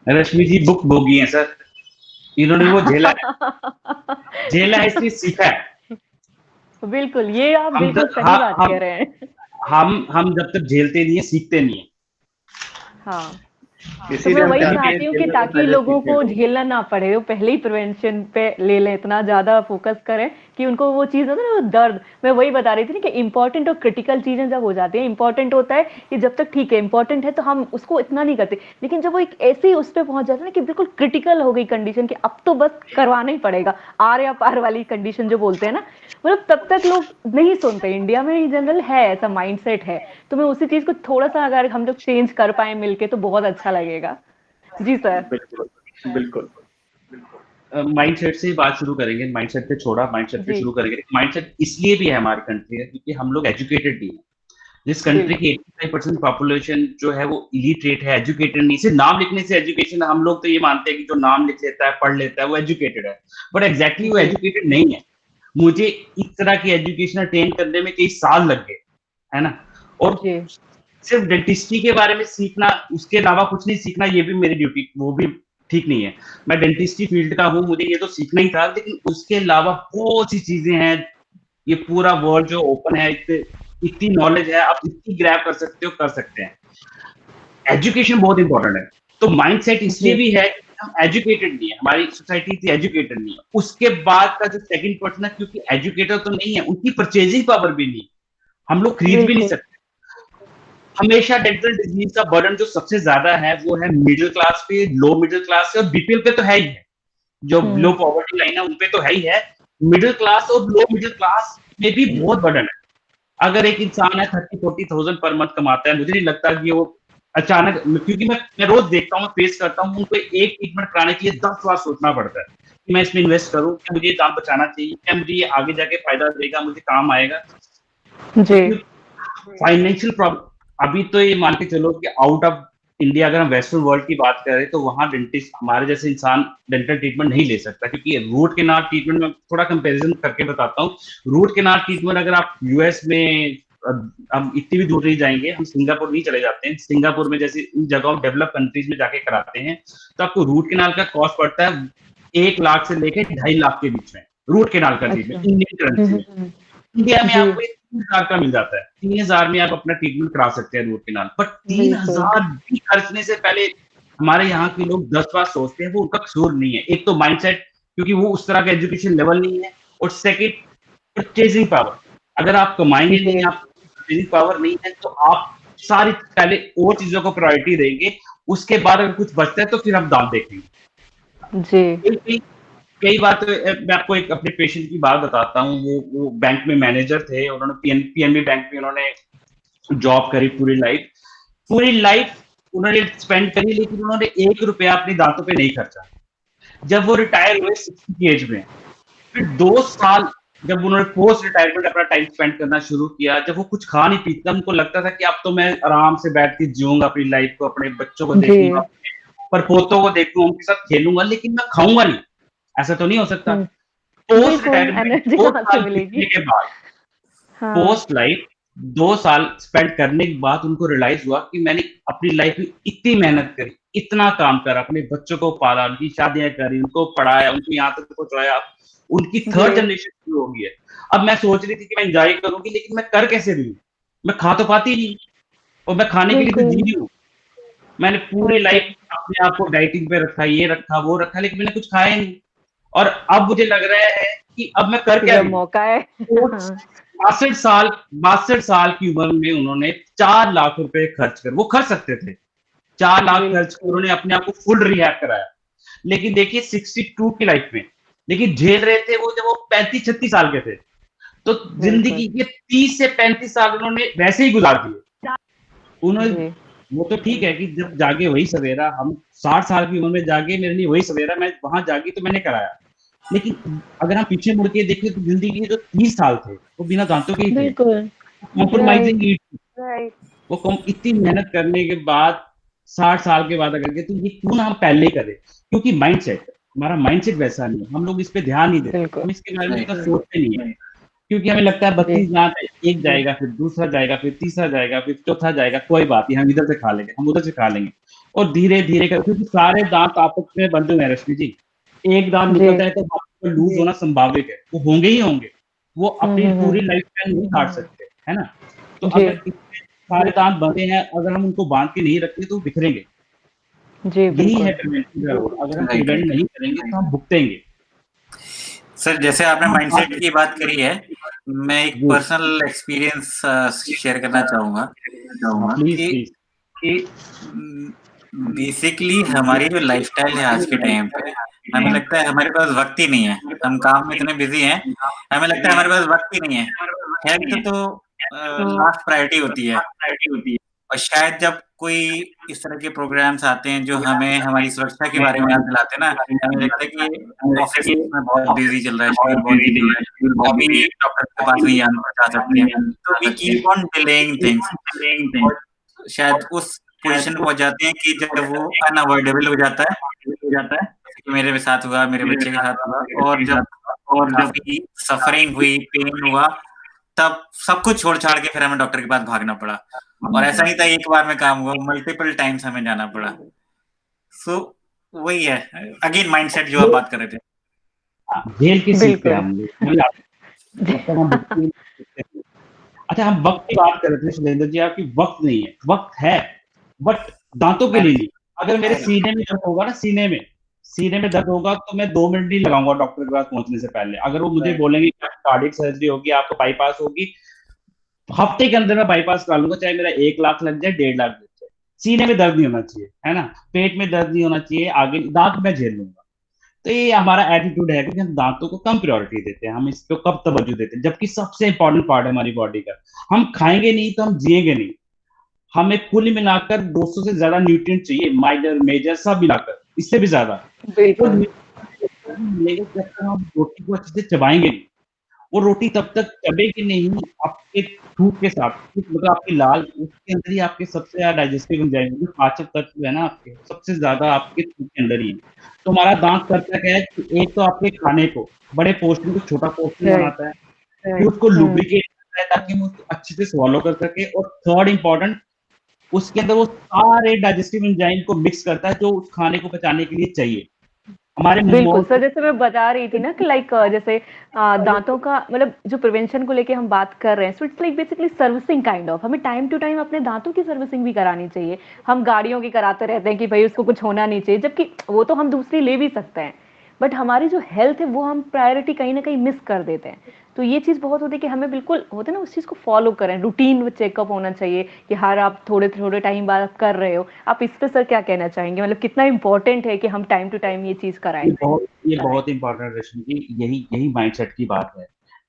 रश्मि जी बुक भोगी हैं सर, इन्होंने वो झेला है इसलिए सीखा है। बिल्कुल, ये आप हम बिल्कुल सही बात कह रहे हैं। हम जब तक झेलते नहीं है सीखते नहीं है। हाँ, तो मैं इसीलिए हम वही चाहते हैं चाहती हूँ कि झेलने को ताकि पहले लोगों सीखें को लोग। झेलना ना पड़े, वो पहले ही प्रिवेंशन पे ले लें, इतना ज़्यादा फोकस करें कि उनको वो चीज़ होता है ना, वो दर्द। मैं वही बता रही थी ना कि इम्पोर्टेंट और क्रिटिकल चीज़ें जब हो जाती हैं, इम्पोर्टेंट होता है कि जब तक ठीक है, इम्पोर्टेंट है तो हम उसको इतना नहीं करते, लेकिन जब वो एक ऐसे उस पर पहुंच जाता है ना कि बिल्कुल क्रिटिकल हो गई कंडीशन, कि अब तो बस करवाना ही पड़ेगा, आर या पार वाली कंडीशन जो बोलते हैं ना, मतलब तब तक लोग नहीं सुनते। इंडिया में इन जनरल है, ऐसा माइंडसेट है। तो मैं उसी चीज़ को थोड़ा सा अगर हम लोग चेंज कर पाए मिलके तो बहुत अच्छा लगेगा। जी सर। बिल्कुल बिल्कुल। माइंडसेट से ही बात शुरू करेंगे, माइंडसेट पे छोड़ा, माइंडसेट पे जी शुरू करेंगे। माइंडसेट इसलिए भी है हमारी कंट्री है क्योंकि हम लोग एजुकेटेड नहीं है। जिस कंट्री बिल्कुल। की 85% पॉपुलेशन जो है वो इलिटरेट है, एजुकेटेड नहीं। सिर्फ नाम लिखने से एजुकेशन, हम लोग तो ये मानते हैं कि जो नाम लिख लेता है, पढ़ लेता है, वो एजुकेटेड है, बट एग्जैक्टली वो जी एजुकेटेड नहीं है। मुझे इस तरह की एजुकेशन अटेन करने में कई साल लग गए, है ना। और जी सिर्फ डेंटिस्ट्री के बारे में सीखना, उसके अलावा कुछ नहीं सीखना, ये भी मेरी ड्यूटी, वो भी ठीक नहीं है। मैं डेंटिस्ट्री फील्ड का हूँ, मुझे ये तो सीखना ही था, लेकिन उसके अलावा बहुत सी चीजें हैं। ये पूरा वर्ल्ड जो ओपन है, इतनी नॉलेज है, आप जितनी ग्रैब कर सकते हो कर सकते हैं। एजुकेशन बहुत इंपॉर्टेंट है। तो माइंडसेट इसलिए जी भी है कि हम एजुकेटेड नहीं है, हमारी सोसाइटी इतनी एजुकेटेड नहीं है। उसके बाद का जो सेकंड पर्सन है, क्योंकि एजुकेटेड तो नहीं है, उनकी परचेजिंग पावर भी नहीं, हम लोग खरीद भी नहीं बिल्कुल। सकते। हमेशा डेंटल डिजीज का बर्डन जो सबसे ज्यादा है वो है मिडिल क्लास पे, लो मिडिल क्लास पे, और बीपीएल पे तो है ही है। जो लो हम्म। पॉवर्टी लाइन है उनपे तो है ही है। मिडिल क्लास और लो मिडिल क्लास में भी बहुत बर्डन है। अगर एक इंसान है 30-40 थाउजेंड पर मंथ कमाता है, मुझे नहीं लगता कि वो अचानक, क्योंकि मैं रोज देखता हूँ, फेस करता हूँ, उनको एक ट्रीटमेंट कराने के लिए 10 बार सोचना पड़ता है कि मैं इसमें इन्वेस्ट करूँ, क्या मुझे ये दाम बचाना चाहिए, क्या मुझे ये आगे जाके फायदा देगा, मुझे काम आएगा। जी फाइनेंशियल प्रॉब्लम, अभी तो ये मान के चलो कि आउट ऑफ इंडिया अगर हम वेस्टर्न वर्ल्ड की बात करें तो वहां डेंटिस्ट, हमारे जैसे इंसान डेंटल ट्रीटमेंट नहीं ले सकता, क्योंकि रूट केनाल ट्रीटमेंट में थोड़ा कंपैरिजन करके बताता हूँ। रूट केनाल ट्रीटमेंट अगर आप यूएस में, हम इतनी भी दूर नहीं जाएंगे, हम सिंगापुर नहीं चले जाते हैं, सिंगापुर में जैसे इन जगहों डेवलप कंट्रीज में जाके कराते हैं, तो आपको रूट केनाल का कॉस्ट पड़ता है 1 लाख से लेकर 2.5 लाख के बीच में, रूट केनाल का अच्छा। ट्रीटमेंट इंडियन करेंसी में। इंडिया में जी आपको 3,000 का मिल जाता है, 3,000 में आप अपना ट्रीटमेंट करा सकते हैं रूट केनाल। बट बिल्कुल। 3,000 भी खर्चने से पहले हमारे यहाँ के लोग 10 बार सोचते हैं, वो उनका कसूर नहीं है। एक तो माइंडसेट, क्योंकि वो उस तरह का एजुकेशन लेवल नहीं है, और सेकंड परचेजिंग पावर। अगर आप कमाएंगे जी नहीं, आप परचेजिंग पावर नहीं है, तो आप सारी पहले और चीजों को प्रायोरिटी देंगे, उसके बाद अगर कुछ बचता है तो फिर हम दाम देखेंगे। जी कई कई बार तो मैं आपको एक अपने पेशेंट की बात बताता हूँ। वो बैंक में मैनेजर थे, उन्होंने पीएनबी बैंक में उन्होंने जॉब करी पूरी लाइफ उन्होंने स्पेंड करी, लेकिन उन्होंने 1 रुपया अपने दांतों पे नहीं खर्चा। जब वो रिटायर हुए 60 की एज में, फिर 2 साल जब उन्होंने पोस्ट रिटायरमेंट अपना टाइम स्पेंड करना शुरू किया, जब वो कुछ खा नहीं पीता, उनको लगता था कि अब तो मैं आराम से बैठ के जीऊंगा अपनी लाइफ को, अपने बच्चों को जी। देखूंगा, पर पोतों को देखूंगा, उनके साथ खेलूंगा, लेकिन मैं खाऊंगा नहीं। ऐसा तो नहीं हो सकता। पोस्ट बिल्कुल, रिटायरमेंट एनर्जी दो कहाँ से साल मिलेगी। बीतने के बाद, हाँ पोस्ट लाइफ 2 साल स्पेंड करने के बाद उनको रियलाइज हुआ कि मैंने अपनी लाइफ में इतनी मेहनत करी, इतना काम करा, अपने बच्चों को पाला, उनकी शादियां करी, उनको पढ़ाया, उनको यहाँ तक पहुंचाया, उनकी जी थर्ड जनरेशन शुरू हो गई है। अब मैं सोच रही थी कि मैं एंजॉय करूंगी, लेकिन मैं कर कैसे रही हूँ, मैं खा तो पाती नहीं, और मैं खाने के लिए तो जी बिल्कुल। रही हूँ। मैंने पूरी ओके। लाइफ अपने आप को डाइटिंग पे रखा, ये रखा वो रखा, लेकिन मैंने कुछ खाया नहीं। और अब मुझे लग रहा है कि अब मैं कर कि क्या जब रही हूँ। मौका है। वो 62 साल की उम्र में उन्होंने 4 लाख रुपए खर्च कर, वो खर्च सकते थे, 4 लाख खर्च कर बिल्कुल। उन्होंने अपने आप को फुल रिहैब कराया। लेकिन देखिए 62 की लाइफ में लेकिन झेल रहे थे वो जब वो 35-36 साल के थे। तो जिंदगी के 30 से 35 साल उन्होंने वैसे ही गुजार दिए। उन्होंने वो तो ठीक है कि जब जागे वही सवेरा, हम 60 साल की उम्र में जागे, मेरे लिए वही सवेरा, मैं वहां जागी तो मैंने कराया। लेकिन अगर हम पीछे मुड़ के देखें तो जिंदगी के जो 30 साल थे वो बिना दांतों के ही थे। कॉम्प्रोमाइजिंग वो इतनी मेहनत करने के बाद 60 साल के बाद अगर तो ये क्यों ना हम पहले ही करें, क्योंकि माइंडसेट हमारा माइंडसेट वैसा नहीं है, हम लोग इस पे ध्यान नहीं देते, हम इसके बारे में इतना सोचते नहीं है, क्योंकि हमें लगता है 32 दांत है, एक जाएगा फिर दूसरा जाएगा फिर तीसरा जाएगा फिर चौथा जाएगा, कोई बात नहीं, हम इधर से खा लेंगे, हम उधर से खा लेंगे, और धीरे धीरे कर, क्योंकि सारे दांत आपस में बंधे हुए हैं रश्मि जी। एक दांत निकलता है तो लूज होना संभावित है, वो होंगे ही होंगे, वो अपनी पूरी लाइफ टाइम नहीं काट सकते, है ना। तो अगर सारे दांत बंधे हैं, अगर हम उनको बांध के नहीं रखते तो बिखरेंगे। यही है प्रिवेंशन का रोल, अगर हम प्रिवेंट नहीं करेंगे तो हम भुगतेंगे। सर जैसे आपने माइंडसेट की बात करी है, मैं एक पर्सनल एक्सपीरियंस शेयर करना चाहूंगा कि बेसिकली हमारी जो लाइफस्टाइल है आज के टाइम पे, हमें लगता है हमारे पास वक्त ही नहीं है, हम काम में इतने बिजी हैं, हमें लगता है हमारे पास वक्त ही नहीं है। हेल्थ तो लास्ट प्रायोरिटी होती है, और शायद जब कोई इस तरह के प्रोग्राम्स आते हैं जो हमें हमारी सुरक्षा के बारे में याद दिलाते हैं ना, हमें लगता है कि ऑफिस में बहुत बिजी चल रहा है, शेड्यूल बहुत बिजी है, अभी डॉक्टर के पास नहीं जा सकते हैं, तो we keep on delaying things. शायद उस पोजीशन पहुंच जाते हैं कि जब वो अनअवॉइडेबल हो जाता है, मेरे साथ हुआ, मेरे बच्चे के साथ हुआ, और जब सफरिंग हुई, पेन हुआ, तब सब कुछ छोड़ छाड़ के फिर हमें डॉक्टर के पास भागना पड़ा। और ऐसा नहीं था एक बार में काम हुआ, मल्टीपल टाइम्स हमें जाना पड़ा। सो वही है, अगेन माइंडसेट जो आप बात कर रहे थे, झेल के सीखते हैं हम लोग। अच्छा, हम वक्त की बात कर रहे थे सुरेंद्र जी, आपकी वक्त नहीं है, वक्त है बट दांतों के लिए नहीं। अगर मेरे सीने में दर्द होगा ना, सीने में दर्द होगा तो मैं 2 मिनट नहीं लगाऊंगा डॉक्टर के पास पहुंचने से पहले। अगर वो मुझे बोलेंगे कार्डियक सर्जरी होगी, आपको बाईपास होगी, हफ्ते के अंदर मैं बाईपास करा लूंगा, चाहे मेरा 1 लाख लग जाए, 1.5 लाख लग जाए। सीने में दर्द नहीं होना चाहिए, है ना, पेट में दर्द नहीं होना चाहिए, आगे दांत में झेल लूंगा। तो ये हमारा एटीट्यूड है कि हम दांतों को कम प्रायोरिटी देते हैं, हम इसको कब तवज्जो देते हैं, जबकि सबसे इंपॉर्टेंट पार्ट है हमारी बॉडी का। हम खाएंगे नहीं तो हम जिएंगे नहीं। हमें कुल मिलाकर 200 से ज्यादा न्यूट्रिएंट चाहिए, माइनर मेजर सब मिलाकर, इससे भी ज्यादा। जब तक हम रोटी को अच्छे से चबाएंगे नहीं, वो रोटी तब तक चबेगी नहीं आपके थूक के साथ, मतलब आपकी लाल, उसके अंदर ही आपके सबसे ज्यादा डाइजेस्टिव एंजाइम, जो पाचक तत्व है ना आपके, सबसे ज्यादा आपके थूक के अंदर ही है। तो हमारा दांत करता क्या है कि एक तो आपके खाने को बड़े पोर्शन को छोटा पोर्शन बनाता है, फिर उसको लुब्रिकेट करता है ताकि वो उसको अच्छे से स्वॉलो कर सके, और थर्ड इंपॉर्टेंट, उसके अंदर वो सारे डाइजेस्टिव एंजाइम को मिक्स करता है जो उस खाने को पचाने के लिए चाहिए। हमारे बिल्कुल सर, जैसे मैं बता रही थी ना कि लाइक जैसे दांतों का मतलब जो प्रिवेंशन को लेके हम बात कर रहे हैं, so it's like basically servicing kind of, हमें टाइम टू टाइम अपने दांतों की सर्विसिंग भी करानी चाहिए। हम गाड़ियों की कराते रहते हैं कि भाई उसको कुछ होना नहीं चाहिए, जबकि वो तो हम दूसरी ले भी सकते हैं, बट हमारी जो हेल्थ है वो हम प्रायोरिटी कहीं ना कहीं मिस कर देते हैं। तो ये चीज़ बहुत होती है कि हमें बिल्कुल होते ना उस चीज़ को फॉलो करें, रूटीन चेकअप होना चाहिए कि हर आप थोड़े थोड़े टाइम बाद आप कर रहे हो। आप इस पे सर क्या कहना चाहेंगे, मतलब कितना इंपॉर्टेंट है कि हम टाइम टू टाइम ये चीज़ कराएं? ये बहुत इंपॉर्टेंट रश्मि जी, यही माइंडसेट की बात है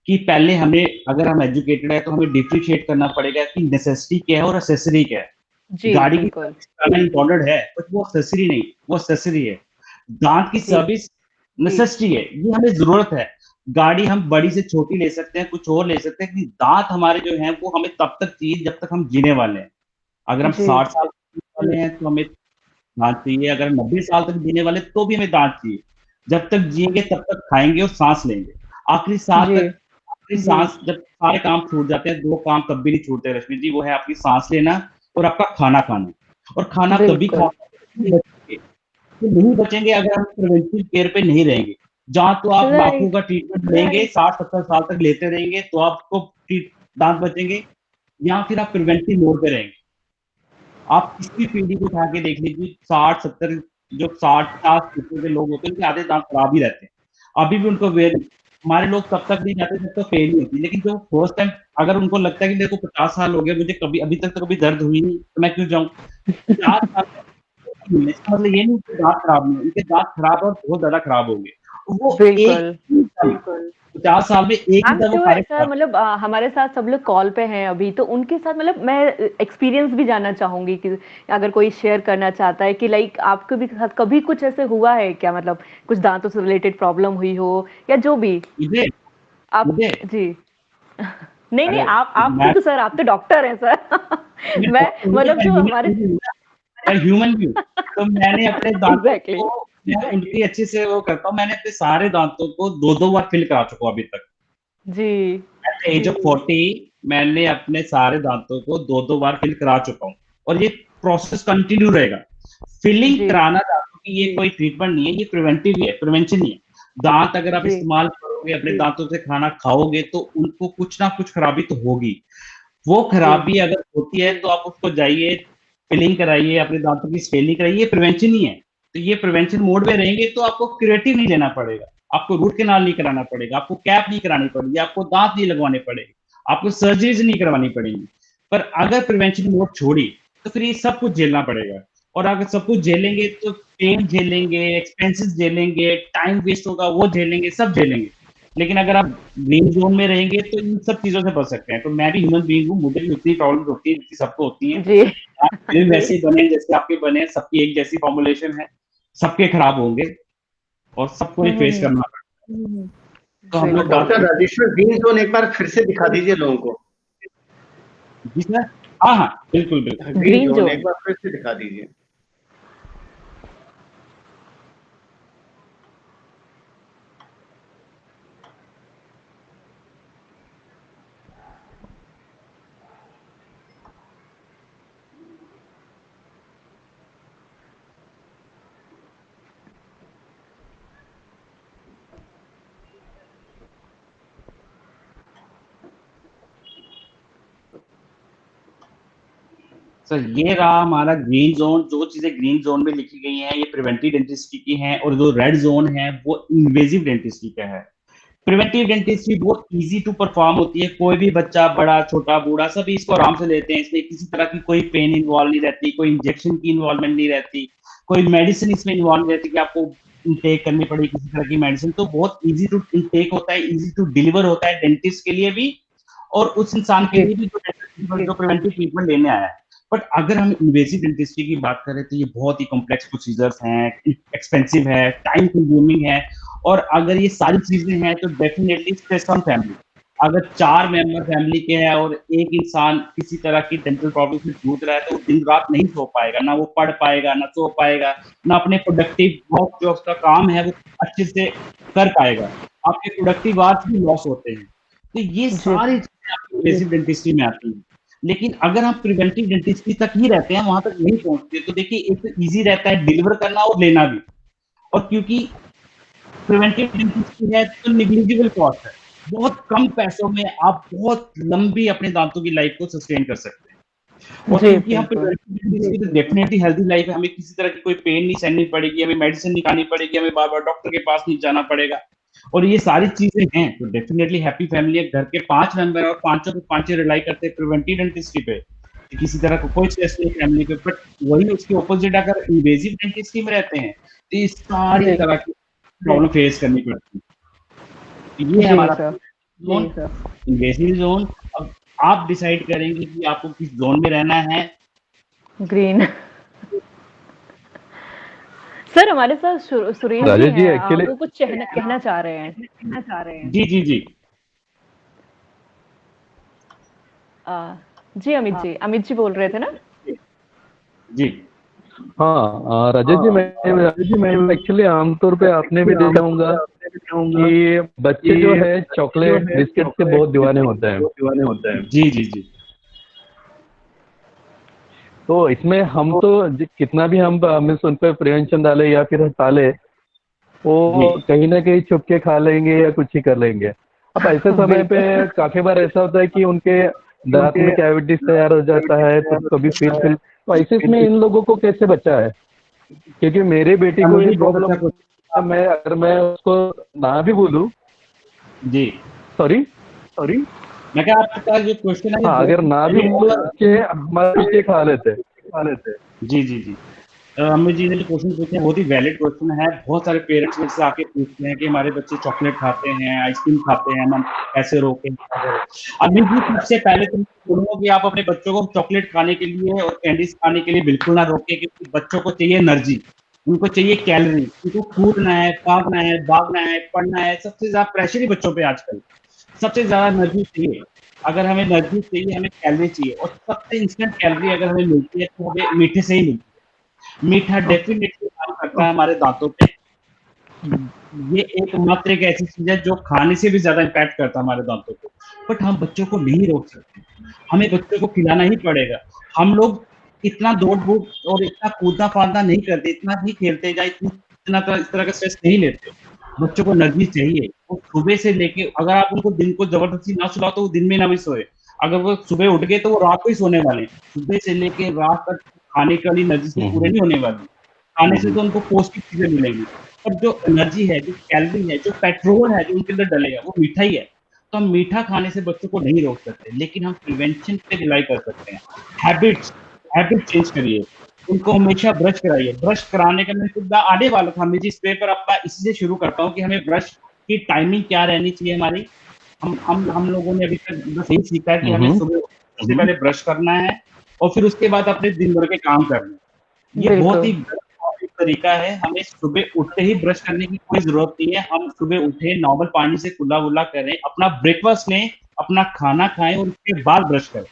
कि पहले हमें, अगर हम एजुकेटेड है तो हमें डिफरेंशिएट करना पड़ेगा कि नेसेसिटी क्या है और एसेसरी क्या है। गाड़ी की इंपॉर्टेंट है बट वो एसेसरी नहीं, वो एसेसरी है। दांत की सर्विस नेसेसिटी है, ये हमें जरूरत है। गाड़ी हम बड़ी से छोटी ले सकते हैं, कुछ और ले सकते हैं, कि दांत हमारे जो हैं वो हमें तब तक चाहिए जब तक हम जीने वाले हैं। अगर हम 60 साल वाले हैं तो हमें दांत चाहिए, अगर 90 साल तक जीने वाले तो भी हमें दांत चाहिए। जब तक जिएंगे तब तक खाएंगे और सांस लेंगे। आखिरी सांस जब सारे काम छूट जाते हैं, 2 काम कभी नहीं छूटते रश्मि जी, वो है आपकी सांस लेना और आपका खाना खाना। और खाना कभी नहीं बचेंगे अगर हम प्रिवेंटिव केयर पे नहीं रहेंगे। जहां तो आप आंखों का ट्रीटमेंट लेंगे 60-70 साल तक लेते रहेंगे तो आपको दांत बचेंगे, या फिर आप प्रिवेंटिव मोड पे रहेंगे। आप किसी पीढ़ी को उठा के देख लीजिए, 60-70 जो 60-50 के लोग होते हैं, उनके आधे दांत खराब ही रहते हैं। अभी भी उनको हमारे लोग तब तक नहीं जाते जब तक फेल नहीं होती। लेकिन जो फर्स्ट टाइम अगर उनको लगता है कि मेरे को 50 साल हो गए, मुझे कभी अभी तक तो कभी दर्द हुई नहीं, तो मैं क्यों जाऊं? 50 साल मतलब ये नहीं कि दांत खराब नहीं, उनके दांत खराब और बहुत ज्यादा खराब होंगे। वो बिल्कुल 50 साल में एक ही I'm दफा sure फायरिंग सर, मतलब हमारे साथ सब लोग कॉल पे हैं अभी, तो उनके साथ मतलब मैं एक्सपीरियंस भी जानना चाहूंगी कि अगर कोई शेयर करना चाहता है कि लाइक आपके भी साथ कभी कुछ ऐसे हुआ है क्या, मतलब कुछ दांतों से रिलेटेड प्रॉब्लम हुई हो या जो भी मुझे आप। मुझे जी नहीं नहीं, अरे आपको मैं तो सर, आप तो डॉक्टर हैं सर मैं मतलब जो हमारे ह्यूमन भी हूँ। तो मैंने अपने दांतों एग्जैक्टली को मैं उनकी अच्छे से वो करता हूँ। मैंने अपने सारे दांतों को 2-2 बार फिल करा चुका हूँ अभी तक। जी एट द एज ऑफ 40 मैंने अपने सारे दांतों को 2-2 बार फिल करा चुका हूँ और ये प्रोसेस कंटिन्यू रहेगा। फिलिंग जी कराना दांतों की ये कोई ट्रीटमेंट नहीं है, ये प्रिवेंटिव ही है, प्रिवेंशन ही है। दांत अगर आप जी इस्तेमाल करोगे, अपने दांतों से खाना खाओगे तो उनको कुछ ना कुछ खराबी तो होगी। वो खराबी अगर होती है तो आप उसको जाइए, फिलिंग कराइए, अपने दांतों की स्केलिंग कराइए, ये प्रिवेंशन ही है। तो ये प्रिवेंशन मोड में रहेंगे तो आपको क्यूरेटिव नहीं लेना पड़ेगा, आपको रूट कैनाल नहीं कराना पड़ेगा, आपको कैप नहीं करानी पड़ेगी, आपको दांत नहीं लगवाने पड़ेंगे, आपको सर्जरीज नहीं करवानी पड़ेगी। पर अगर प्रिवेंशन मोड छोड़ी तो फिर ये सब कुछ झेलना पड़ेगा। और अगर सब कुछ झेलेंगे तो पेन झेलेंगे, एक्सपेंसेस झेलेंगे, टाइम वेस्ट होगा वो झेलेंगे, सब झेलेंगे। लेकिन अगर आप ग्रीन जोन में रहेंगे तो इन सब चीजों से बच सकते हैं। तो मैं भी ह्यूमन बीइंग हूँ, मुझे भी उतनी प्रॉब्लम होती है जितनी सबको होती है। जी आप भी वैसे ही बने जैसे आपके बने हैं, सबकी एक जैसी फॉर्मुलेशन है, सबके खराब होंगे और सबको ही फेस करना पड़ेगा। तो हम लोग बात डॉक्टर करते राजेश्वर, ग्रीन जोन एक बार फिर से दिखा दीजिए लोगों को। हैं जी सर। हाँ हाँ बिल्कुल बिल्कुल। ग्रीन ग्रीन जोन जोन एक बार फिर से दिखा दीजिए। सर ये रहा हमारा ग्रीन जोन। जो चीजें ग्रीन जोन में लिखी गई हैं ये प्रिवेंटिव डेंटिस्ट्री की हैं, और जो रेड जोन है वो इन्वेजिव डेंटिस्ट्री का है। प्रिवेंटिव डेंटिस्ट्री बहुत इजी टू परफॉर्म होती है, कोई भी बच्चा, बड़ा छोटा बूढ़ा, सभी इसको आराम से लेते हैं। इसमें किसी तरह की कोई पेन इन्वॉल्व नहीं रहती, कोई इंजेक्शन की इन्वॉल्वमेंट नहीं रहती, कोई मेडिसिन इसमें इन्वॉल्व नहीं रहती कि आपको इनटेक करनी पड़ेगी किसी तरह की मेडिसिन। तो बहुत इजी टू इनटेक होता है, इजी टू डिलीवर होता है डेंटिस्ट के लिए भी और उस इंसान के लिए भी जो प्रिवेंटिव ट्रीटमेंट लेने आया है। बट अगर हम इन्वेसिव डेंटिस्ट्री की बात करें तो ये बहुत ही कॉम्प्लेक्स प्रोसीजर्स हैं, एक्सपेंसिव है, टाइम कंज्यूमिंग है। और अगर ये सारी चीजें हैं तो डेफिनेटली स्ट्रेस ऑन फैमिली। अगर 4 मेंबर फैमिली के हैं और एक इंसान किसी तरह की डेंटल प्रॉब्लम से जूझ रहा है तो वो दिन रात नहीं सो पाएगा, ना वो पढ़ पाएगा, ना सो पाएगा, ना अपने प्रोडक्टिव वर्क जो उसका काम है वो अच्छे से कर पाएगा। आपके प्रोडक्टिव आवर्स भी लॉस होते हैं। तो ये जी सारी चीजें आपकी इन्वेसिव डेंटिस्ट्री में आती हैं। लेकिन अगर हम प्रिवेंटिव डेंटिस्ट्री तक ही रहते हैं, वहां तक नहीं पहुंचते, तो देखिए एक तो ईजी रहता है डिलीवर करना और लेना भी। और क्योंकि प्रिवेंटिव डेंटिस्ट्री है तो निग्लिजिबल कॉस्ट है, बहुत कम पैसों में आप बहुत लंबी अपने दांतों की लाइफ को सस्टेन कर सकते हैं। और जी क्योंकि हम बिल्कुल प्रिवेंटिव डेंटिस्ट्री तो डेफिनेटली हेल्दी लाइफ है, हमें किसी तरह की कोई पेन नहीं सहनी पड़ेगी, हमें मेडिसिन नहीं खानी पड़ेगी, हमें बार बार डॉक्टर के पास नहीं जाना पड़ेगा। और ये सारी चीजें हैं तो डेफिनेटली हैप्पी फैमिली है। घर के 5 मेंबर और पांचों के पांचों रिलाई करते हैं प्रिवेंटिव डेंटिस्ट्री पे, कि किसी तरह का कोई स्ट्रेस नहीं फैमिली पे। बट वही उसके ऑपोजिट अगर इन्वेजिव डेंटिस्ट्री में रहते हैं तो ये सारी जी तरह की प्रॉब्लम फेस करनी पड़ती है। ये है जी हमारा सर जोन, इन्वेसिव जोन। अब आप डिसाइड करेंगे कि आपको किस जोन में रहना है। ग्रीन सर हमारे साथ सुरेश जी राजेश जी हैं, एक्चुअली वो कुछ कहना चाह रहे हैं। जी जी जी जी अमित जी बोल रहे थे ना। जी। हाँ राजेश जी मैं एक्चुअली आमतौर पे आपने भी देखा होगा कि बच्चे जो है चॉकलेट बिस्किट के बहुत दीवाने होते हैं। जी जी जी तो इसमें हम तो कितना भी हम उन पर प्रिवेंशन डाले या फिर टाले, वो कहीं ना कहीं छुप के खा लेंगे या कुछ ही कर लेंगे। अब ऐसे समय पे काफी बार ऐसा होता है कि उनके दांत में कैविटीज तैयार हो जाता है, तो कभी फिर तो ऐसे इसमें इन लोगों को कैसे बचा है? क्योंकि मेरी बेटी को ये प्रॉब्लम, मैं उसको ना भी बोलूं, जी सॉरी मैं क्या आपका जो क्वेश्चन है हाँ, अगर ना भी बोलूं के हमारे बच्चे खा लेते जी जी जी अमित जी ने जो क्वेश्चन पूछे हैं बहुत ही वैलिड क्वेश्चन है। बहुत सारे पेरेंट्स मेरे से आके पूछते हैं कि हमारे बच्चे चॉकलेट खाते हैं, आइसक्रीम खाते हैं, हम कैसे रोकें। अमित जी, सबसे पहले तो मैं बोलूंगा कि आप अपने बच्चों को चॉकलेट खाने के लिए और कैंडीज खाने के लिए बिल्कुल ना रोकें, क्योंकि बच्चों को चाहिए एनर्जी, उनको चाहिए कैलोरी, उनको कूदना है, भागना है, पढ़ना है। सबसे ज्यादा प्रेशर ही बच्चों पे आजकल, सबसे ज्यादा एनर्जी चाहिए। अगर हमें एनर्जी चाहिए, हमें कैलोरी चाहिए, और सबसे इंस्टेंट कैलोरी अगर हमें मिलती है तो हमें मीठे से ही मिलती है। मीठा डेफिनेटली काम करता है हमारे दांतों पे। ये एकमात्र एक ऐसी चीज है जो खाने से भी ज्यादा इम्पैक्ट करता है हमारे दांतों को, बट हम बच्चों को नहीं रोक सकते, हमें बच्चों को खिलाना ही पड़ेगा। हम लोग इतना दौड़ धूप और इतना कूदना फादना नहीं करते, इतना नहीं खेलते या इस तरह का स्ट्रेस नहीं लेते। बच्चों को एनर्जी चाहिए, वो सुबह से लेके, अगर आप उनको दिन को जबरदस्ती ना सुलाओ तो वो दिन में ना भी सोए। अगर वो सुबह उठ गए तो वो रात को ही सोने वाले हैं। सुबह से लेके रात तक खाने की एनर्जी से पूरे नहीं होने वाली। खाने से तो उनको पौष्टिक चीजें मिलेंगी, और जो एनर्जी है, जो कैलोरी है, जो पेट्रोल है जो उनके अंदर डलेगा, वो मीठा ही है। तो हम मीठा खाने से बच्चों को नहीं रोक सकते, लेकिन हम प्रिवेंशन पे रिलाई कर सकते हैं। हैबिट चेंज करिए, उनको हमेशा ब्रश कराइए। ब्रश कराने का मैं खुद आने वाला था, मैं जिस पे पर अपना इसी से शुरू करता हूँ कि हमें ब्रश की टाइमिंग क्या रहनी चाहिए हमारी। हम लोगों ने अभी तक बस यही सीखा है कि हमें सुबह सबसे पहले ब्रश करना है, और फिर उसके बाद अपने दिन भर के काम करने हैं। ये बहुत ही तरीका है। हमें सुबह उठते ही ब्रश करने की कोई जरूरत नहीं है। हम सुबह उठे, नॉर्मल पानी से कुल्ला वुल्ला करें, अपना ब्रेकफास्ट लें, अपना खाना खाएं, और उसके बाद ब्रश करें।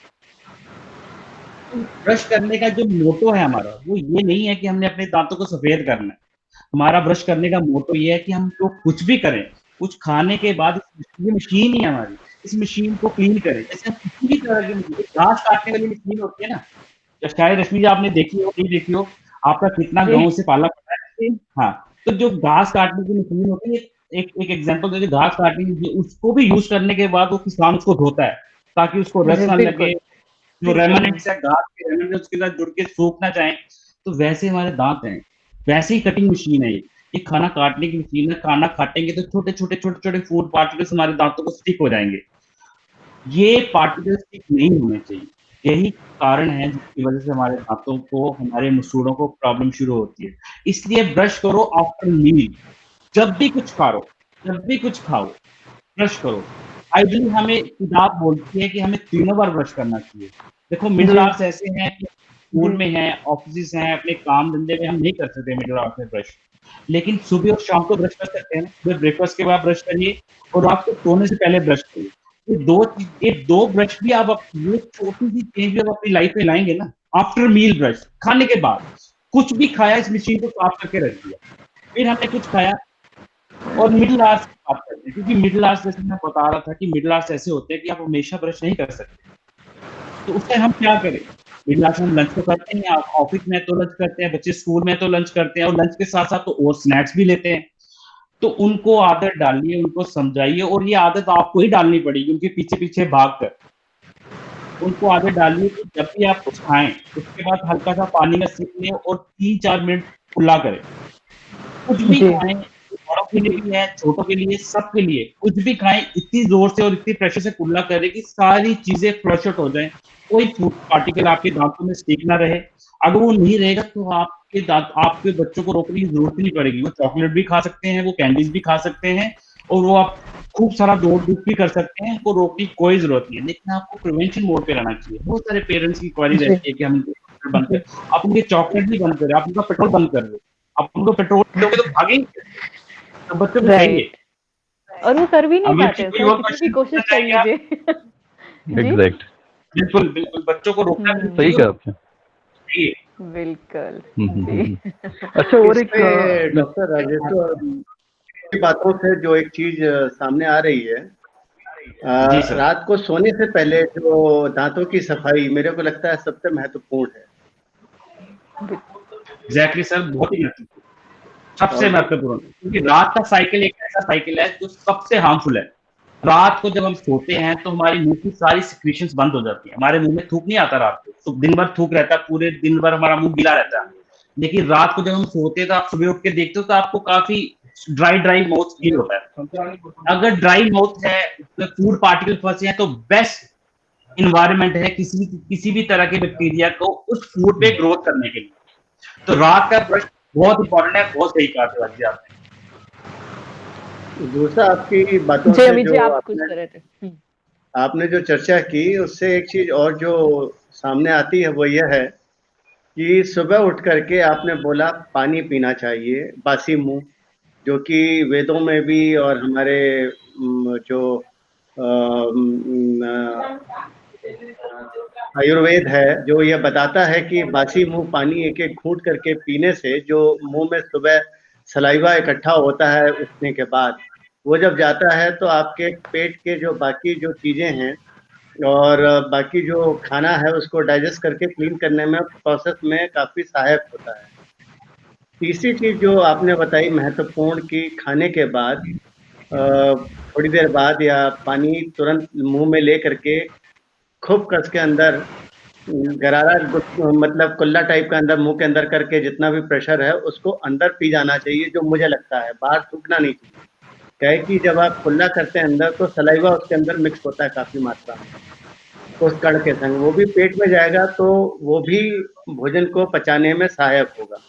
ब्रश करने का जो मोटो है हमारा, वो ये नहीं है कि हमने अपने दांतों को सफेद करना है। हमारा ब्रश करने का मोटो ये है कि हम लोग कुछ भी करें, कुछ खाने के बाद ये मशीन ही है हमारी, इस मशीन को क्लीन करें। जैसे हम किसी भी तरह की मशीन, घास काटने वाली मशीन होती है ना, शायद रश्मि जी आपने देखी हो, नहीं देखी हो, आपका कितना गाँव से पाला पड़ा है। हाँ, तो जो घास काटने की मशीन होती है, एक एग्जांपल दे, घास काटने की, उसको भी यूज करने के बाद वो किसान उसको धोता है ताकि उसको रस ना लगे, जो रेमनेंट्स है, घास के रेमनेंट्स उसके साथ जुड़ के सूख ना जाए। तो वैसे हमारे दांत हैं, वैसे ही कटिंग मशीन है ये खाना काटने की मशीन है। खाना काटेंगे तो छोटे छोटे फूड पार्टिकल्स हमारे दांतों को स्टिक हो जाएंगे। ये पार्टिकल्स स्टिक नहीं होने चाहिए। यही कारण है जिसकी वजह से हमारे दांतों को, हमारे मसूड़ों को प्रॉब्लम शुरू होती है। इसलिए ब्रश करो आफ्टर मील, जब भी कुछ खाओ ब्रश करो। आइडियली हमें किताब बोलती है कि हमें 3 बार ब्रश करना चाहिए। देखो, मिडिल आवर्स ऐसे हैं कि स्कूल में है, ऑफिस हैं, अपने काम धंधे में हम नहीं कर सकते मिडिल आवर्स में ब्रश, लेकिन सुबह और शाम को ब्रश कर सकते हैं। सुबह ब्रेकफास्ट के बाद ब्रश करिए, और रात को सोने से पहले ब्रश करिए। ये दो ब्रश भी आप ये छोटी सी चेंज आप अपनी लाइफ में लाएंगे ना। आफ्टर मील ब्रश, खाने के बाद कुछ भी खाया, इस मशीन को साफ करके रख दिया, फिर हमने कुछ खाया, और मिडिल आवर्स की बात करते हैं, क्योंकि मिडिल आवर्स, जैसे मैं बता रहा था कि मिडिल आवर्स ऐसे होते हैं कि आप हमेशा ब्रश नहीं कर सकते। तो उस टाइम हम क्या करें? मिडिल आवर्स में लंच तो करते हैं, आप ऑफिस में तो लंच करते हैं, बच्चे स्कूल में तो लंच करते हैं, और लंच के साथ साथ तो और स्नैक्स भी लेते हैं। तो उनको आदत डालिए, उनको समझाइए, और ये आदत आपको ही डालनी पड़ेगी उनके पीछे पीछे भागकर। उनको आदत डालिए कि जब भी आप कुछ खाएं, उसके बाद हल्का सा पानी में सिप लें और 3-4 मिनट कुल्ला करें। कुछ भी खाएं, बड़ों के लिए भी है, छोटों के लिए, सबके लिए, कुछ भी खाएं, इतनी जोर से और इतनी प्रेशर से कुल्ला करें कि सारी चीजें फ्लश आउट हो जाए, कोई फूड पार्टिकल आपके दांतों में स्टिक ना रहे। अगर वो नहीं रहेगा तो आपके बच्चों को रोकने की जरूरत नहीं पड़ेगी। वो चॉकलेट भी खा सकते हैं, वो कैंडीज भी खा सकते हैं, और वो आप खूब सारा दौड़ धूप भी कर सकते हैं, उनको रोकने की कोई जरूरत नहीं है। लेकिन आपको प्रिवेंशन मोड पे रहना चाहिए। बहुत सारे पेरेंट्स की क्वारी रहती है कि हम बंद करें, आप उनके चॉकलेट भी बंद करें, आप उनका पेट्रोल बंद कर दो। आप उनको पेट्रोल दोगे तो भागेंगे, तो बच्चों को चाहिए, और वो कर भी नहीं पाते, कितनी भी कोशिश कर लीजिए। एग्जैक्ट, बिल्कुल बिल्कुल, बच्चों को रोकना सही कहा आपने, बिल्कुल। अच्छा, और एक डॉक्टर राजेश्वर की बातों से जो एक चीज सामने आ रही है, रात को सोने से पहले जो दांतों की सफाई मेरे को लगता है सबसे महत्वपूर्ण है। एग्जैक्टली सर, बहुत ही महत्वपूर्ण, सबसे महत्वपूर्ण, क्योंकि रात का साइकिल एक ऐसा साइकिल है जो सबसे हार्मफुल है। रात को जब हम सोते हैं तो हमारी मुंह की सारी सिक्रीशंस बंद हो जाती है। हमारे मुंह में थूक नहीं आता रात को, तो दिन भर थूक रहता है, पूरे दिन भर हमारा मुंह गीला रहता है। लेकिन रात को जब हम सोते हैं तो आप सुबह उठ के देखते हो तो आपको काफी ड्राई माउथ फील होता है। अगर ड्राई माउथ है, तो फूड पार्टिकल फंसे हैं, तो बेस्ट इन्वायरमेंट है किसी भी तरह के बैक्टीरिया को उस फूड पे ग्रोथ करने के लिए। तो रात का ब्रश बहुत इंपॉर्टेंट है, बहुत सही कहा शिवाजी जी आपने। दूसरा आपकी बातों जी से अमित जी, जो आप कुछ कर रहे थे। आपने जो चर्चा की उससे एक चीज और जो सामने आती है वो यह है कि सुबह उठ करके आपने बोला पानी पीना चाहिए बासी मुंह, जो कि वेदों में भी और हमारे जो आयुर्वेद है जो यह बताता है कि बासी मुंह पानी एक एक घूंट करके पीने से जो मुंह में सुबह सलाइवा इकट्ठा होता है उठने के बाद, वो जब जाता है तो आपके पेट के जो बाकी जो चीजें हैं और बाकी जो खाना है उसको डाइजेस्ट करके क्लीन करने में प्रोसेस में काफी सहायक होता है। तीसरी चीज जो आपने बताई महत्वपूर्ण कि खाने के बाद थोड़ी देर बाद या पानी तुरंत मुंह में ले करके खूब कस के अंदर गरारा मतलब कुल्ला टाइप का अंदर मुंह के अंदर करके जितना भी प्रेशर है उसको अंदर पी जाना चाहिए, जो मुझे लगता है बाहर थूकना नहीं चाहिए। क्या है कि जब आप कुल्ला करते हैं अंदर तो सलाइवा उसके अंदर मिक्स होता है काफी मात्रा में, उस कण के संग वो भी पेट में जाएगा तो वो भी भोजन को पचाने में सहायक होगा।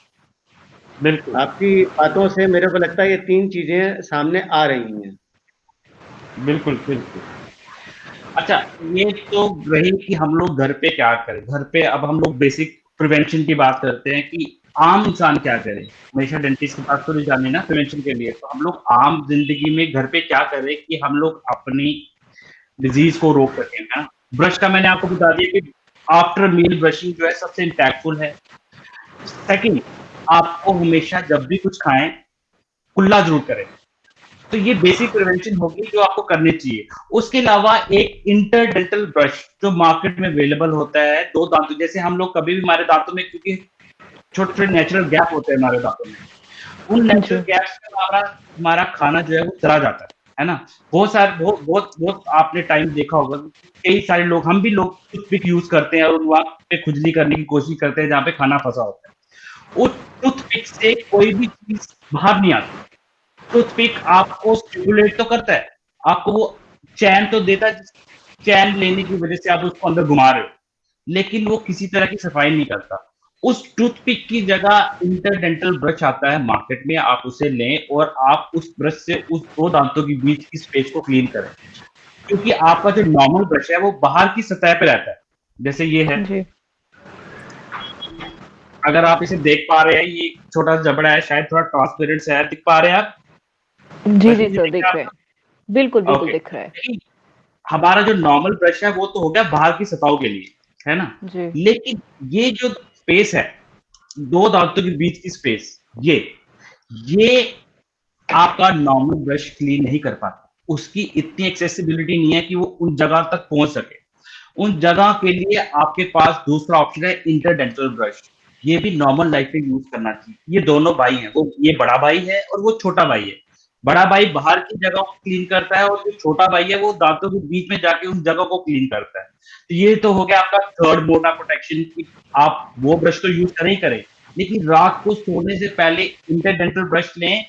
बिल्कुल आपकी बातों से मेरे को लगता है ये 3 चीजें सामने आ रही हैं। बिल्कुल बिल्कुल। अच्छा, ये तो रही कि हम लोग घर पे क्या करें। घर पे अब हम लोग बेसिक प्रिवेंशन की बात करते हैं कि आम इंसान क्या करे। हमेशा डेंटिस्ट के पास तो नहीं जाने ना प्रिवेंशन के लिए, तो हम लोग आम जिंदगी में घर पे क्या करें कि हम लोग अपनी डिजीज को रोक सकें, है ना। ब्रश का मैंने आपको बता दिया कि आफ्टर मील ब्रशिंग जो है सबसे इम्पैक्टफुल है। सेकंड, आपको हमेशा जब भी कुछ खाएं कुल्ला जरूर करें। तो ये बेसिक प्रिवेंशन होगी जो आपको करनी चाहिए। उसके अलावा एक इंटरडेंटल ब्रश जो मार्केट में अवेलेबल होता है, 2 दांतों जैसे हम लोग कभी भी हमारे दांतों में, क्योंकि छोटे छोटे नेचुरल गैप होते हैं हमारे दांतों में, उन नेचुरल गैप्स में हमारा खाना जो है वो चला जाता है ना। बहुत सारे बहुत बहुत आपने टाइम देखा होगा, कई सारे लोग, हम भी लोग टूथपिक यूज करते हैं और वहां पे खुजली करने की कोशिश करते हैं जहां पे खाना फंसा होता है। उस टूथपिक से कोई भी चीज बाहर नहीं आती। टूथपिक आपको स्टिमुलेट तो करता है, आपको वो चैन तो देता है, चैन लेने की वजह से आप उसको अंदर घुमा रहे हो, लेकिन वो किसी तरह की सफाई नहीं करता। उस टूथपिक की जगह इंटरडेंटल ब्रश आता है मार्केट में, आप उसे लें और आप उस ब्रश से उस 2 दांतों के बीच की स्पेस को क्लीन करें। क्योंकि आपका जो नॉर्मल ब्रश है वो बाहर की सतह पे रहता है, जैसे ये है जी अगर आप इसे देख पा रहे हैं, ये छोटा जबड़ा है, शायद थोड़ा ट्रांसपेरेंट सा है, दिख पा रहे हैं आप? जी जी सर, दिख रहे हैं, बिल्कुल बिल्कुल ओके। दिख रहा है। हमारा जो नॉर्मल ब्रश है वो तो हो गया बाहर की सतहों के लिए, है ना। जी लेकिन ये जो स्पेस है, 2 दांतों के बीच की स्पेस, ये आपका नॉर्मल ब्रश क्लीन नहीं कर पाता। उसकी इतनी एक्सेसिबिलिटी नहीं है कि वो उन जगह तक पहुंच सके। उन जगह के लिए आपके पास दूसरा ऑप्शन है इंटरडेंटल ब्रश। ये भी नॉर्मल लाइफ में यूज करना चाहिए। ये दोनों भाई हैं, वो ये बड़ा भाई है और वो छोटा भाई है। बड़ा भाई बाहर की जगह को क्लीन करता है और जो छोटा भाई है वो दांतों के बीच में जाके उन जगह को क्लीन करता है। तो ये तो हो गया आपका थर्ड मोड ऑफ प्रोटेक्शन की आप वो ब्रश तो यूज करें ही करें, लेकिन रात को सोने से पहले इंटरडेंटल ब्रश लें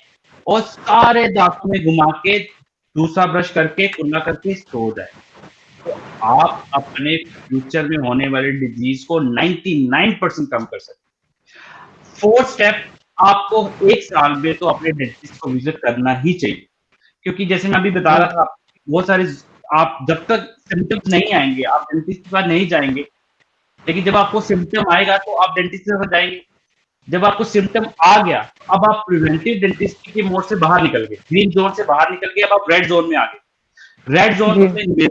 और सारे दांतों में घुमा के दूसरा ब्रश करके कुल्ला करके सो जाए। तो आप अपने फ्यूचर में होने वाली डिजीज को 99% कम कर सकते हैं। फोर्थ स्टेप, आपको 1 साल में तो अपने डेंटिस्ट को विजिट करना ही चाहिए, क्योंकि जैसे मैं अभी बता रहा था, बहुत सारे आप जब तक सिम्टम्स नहीं आएंगे आप डेंटिस्ट के पास नहीं जाएंगे, लेकिन जब आपको सिम्टम आएगा तो आप डेंटिस्ट के पास जाएंगे। जब आपको सिम्टम आ गया, अब आप प्रिवेंटिव डेंटिस्ट्री के मोड से बाहर निकल गए, ग्रीन जोन से बाहर निकल गए, अब आप रेड जोन में आ गए। रेड जोन में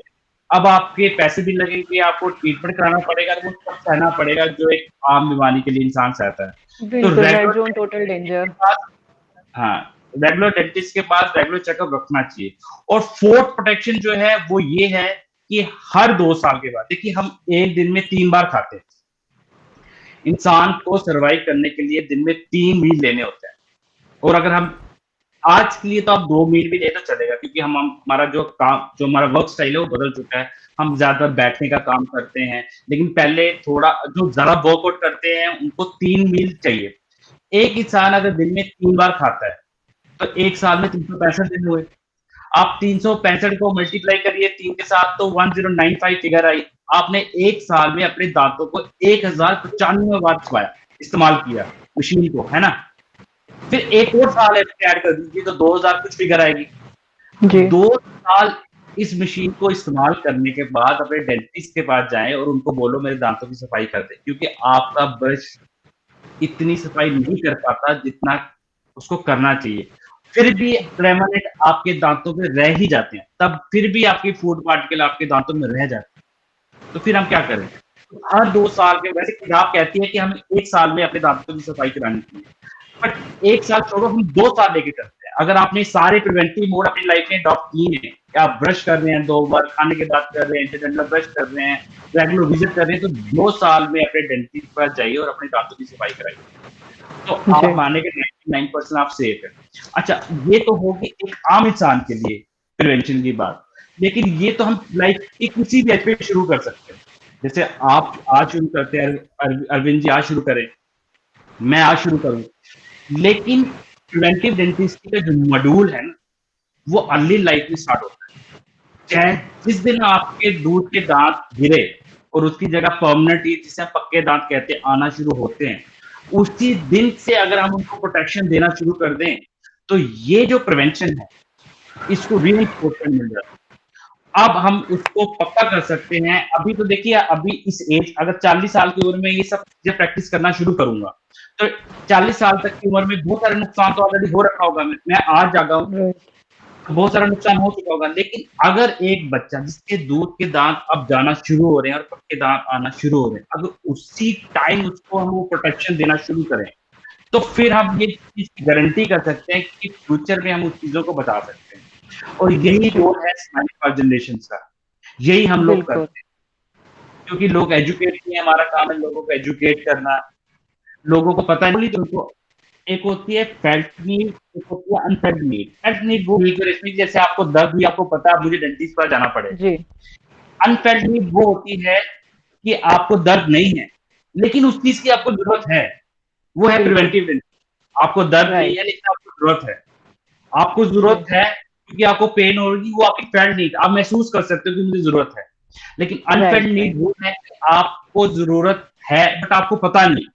अब आपके पैसे भी लगेंगे, आपको ट्रीटमेंट कराना पड़ेगा, वो सब सहना पड़ेगा जो एक आम बीमारी के लिए इंसान सहता है। तो रेड जोन टोटल डेंजर। हाँ, रेगुलर डेंटिस्ट के पास रेगुलर चेकअप रखना चाहिए। और फोर्थ प्रोटेक्शन जो है वो ये है कि हर 2 साल के बाद, देखिए हम एक दिन में 3 बार खाते हैं। इंसान को सरवाइव करने के लिए दिन में 3 मील लेने होते हैं, और अगर हम आज के लिए तो आप 2 मील भी ले तो चलेगा, क्योंकि हम हमारा जो हमारा वर्क स्टाइल है वो बदल चुका है। हम ज्यादा बैठने का काम करते हैं, लेकिन पहले थोड़ा जो ज्यादा वर्कआउट करते हैं उनको 3 मील चाहिए। एक इंसान अगर दिन में 3 बार खाता है तो 1 साल में 365 दिन हुए। आप 365 को मल्टीप्लाई करिए 3 के साथ तो 1095 फिगर आई। आपने 1 साल में अपने दांतों को 1095 बार चबाया, इस्तेमाल किया। मशीन को, है ना। फिर एक और साल ऐड कर दीजिए तो 2000 कुछ फिगर आएगी। जी 2 साल इस मशीन को इस्तेमाल करने के बाद अपने डेंटिस्ट के पास जाएं और उनको बोलो मेरे दांतों की सफाई कर दे, क्योंकि आपका ब्रश इतनी सफाई नहीं कर पाता जितना उसको करना चाहिए। फिर भी रेमनेंट आपके दांतों में रह ही जाते हैं, तब फिर भी आपके फूड पार्टिकल आपके दांतों में रह जाते हैं। तो फिर हम क्या करें? तो हर 2 साल के, वैसे किताब कहती है कि हमें 1 साल में अपने दांतों की सफाई करानी चाहिए, बट 1 साल छोड़ो, हम 2 साल लेके चलते हैं। अगर आपने सारे प्रिवेंटिव मोड अपनी लाइफ में अडॉप्ट किए हैं, आप ब्रश कर रहे हैं 2 बार, खाने के बाद कर रहे हैं, इंटरनल ब्रश कर रहे हैं, रेगुलर विजिट कर रहे हैं, तो 2 साल में अपने डेंटिस्ट के पास जाइए और अपने दांतों की सफाई कराइए। तो आप मानेंगे 99% आप सेफ है। अच्छा, ये तो होगी एक आम इंसान के लिए प्रिवेंशन की बात, लेकिन ये तो हम लाइफ की किसी भी एज पे शुरू कर सकते हैं। जैसे आप आज शुरू करते हैं, अरविंद जी आज शुरू करें, मैं आज शुरू करूं, लेकिन प्रिवेंटिव डेंटिस्ट्री का जो मॉड्यूल है ना, वो अर्ली लाइफ में स्टार्ट होता है। चाहे जिस दिन आपके दूध के दांत गिरे और उसकी जगह परमानेंट टीथ, जिसे हम पक्के दांत कहते हैं, आना शुरू होते हैं, उसी दिन से अगर हम उनको प्रोटेक्शन देना शुरू कर दें, तो ये जो प्रिवेंशन है इसको रीइंफोर्समेंट मिल जाता है। अब हम उसको पक्का कर सकते हैं। अभी तो देखिए, अभी इस एज, अगर 40 साल की उम्र में ये सब चीजें प्रैक्टिस करना शुरू करूंगा, तो 40 साल तक की उम्र में बहुत सारे नुकसान तो ऑलरेडी हो रखा होगा। मैं आज जागा हूं, बहुत सारा नुकसान हो चुका होगा। लेकिन अगर एक बच्चा जिसके दूध के दांत अब जाना शुरू हो रहे हैं और पक्के दांत आना शुरू हो रहे हैं, अगर उसी टाइम उसको हम वो प्रोटेक्शन देना शुरू करें, तो फिर हम ये चीज की गारंटी कर सकते हैं कि फ्यूचर में हम उस चीजों को बचा सकते हैं। और यही रोल है स्माइल फॉर जनरेशन का, यही हम लोग करते हैं, क्योंकि लोग एजुकेट नहीं है, हमारा काम है लोगों को एजुकेट करना। लोगों को पता नहीं, तो उनको एक होती है फेल्ट नीड, एक होती है अनफेल्ट नीड। फेल्ट नीड वो इसमें जैसे आपको दर्द हुई, आपको पता है मुझे डेंटिस्ट पर जाना पड़ेगा। अनफेल्ट नीड वो होती है कि आपको दर्द नहीं है लेकिन उस चीज की आपको जरूरत है, वो है प्रिवेंटिव डेंटिस्ट्री। आपको दर्द नहीं है लेकिन आपको जरूरत है, आपको जरूरत है क्योंकि आपको पेन होगी, वो आपकी फेल्ट नीड, आप महसूस कर सकते हो कि मुझे जरूरत है। लेकिन अनफेल्ट नीड वो है कि आपको जरूरत है बट आपको पता नहीं।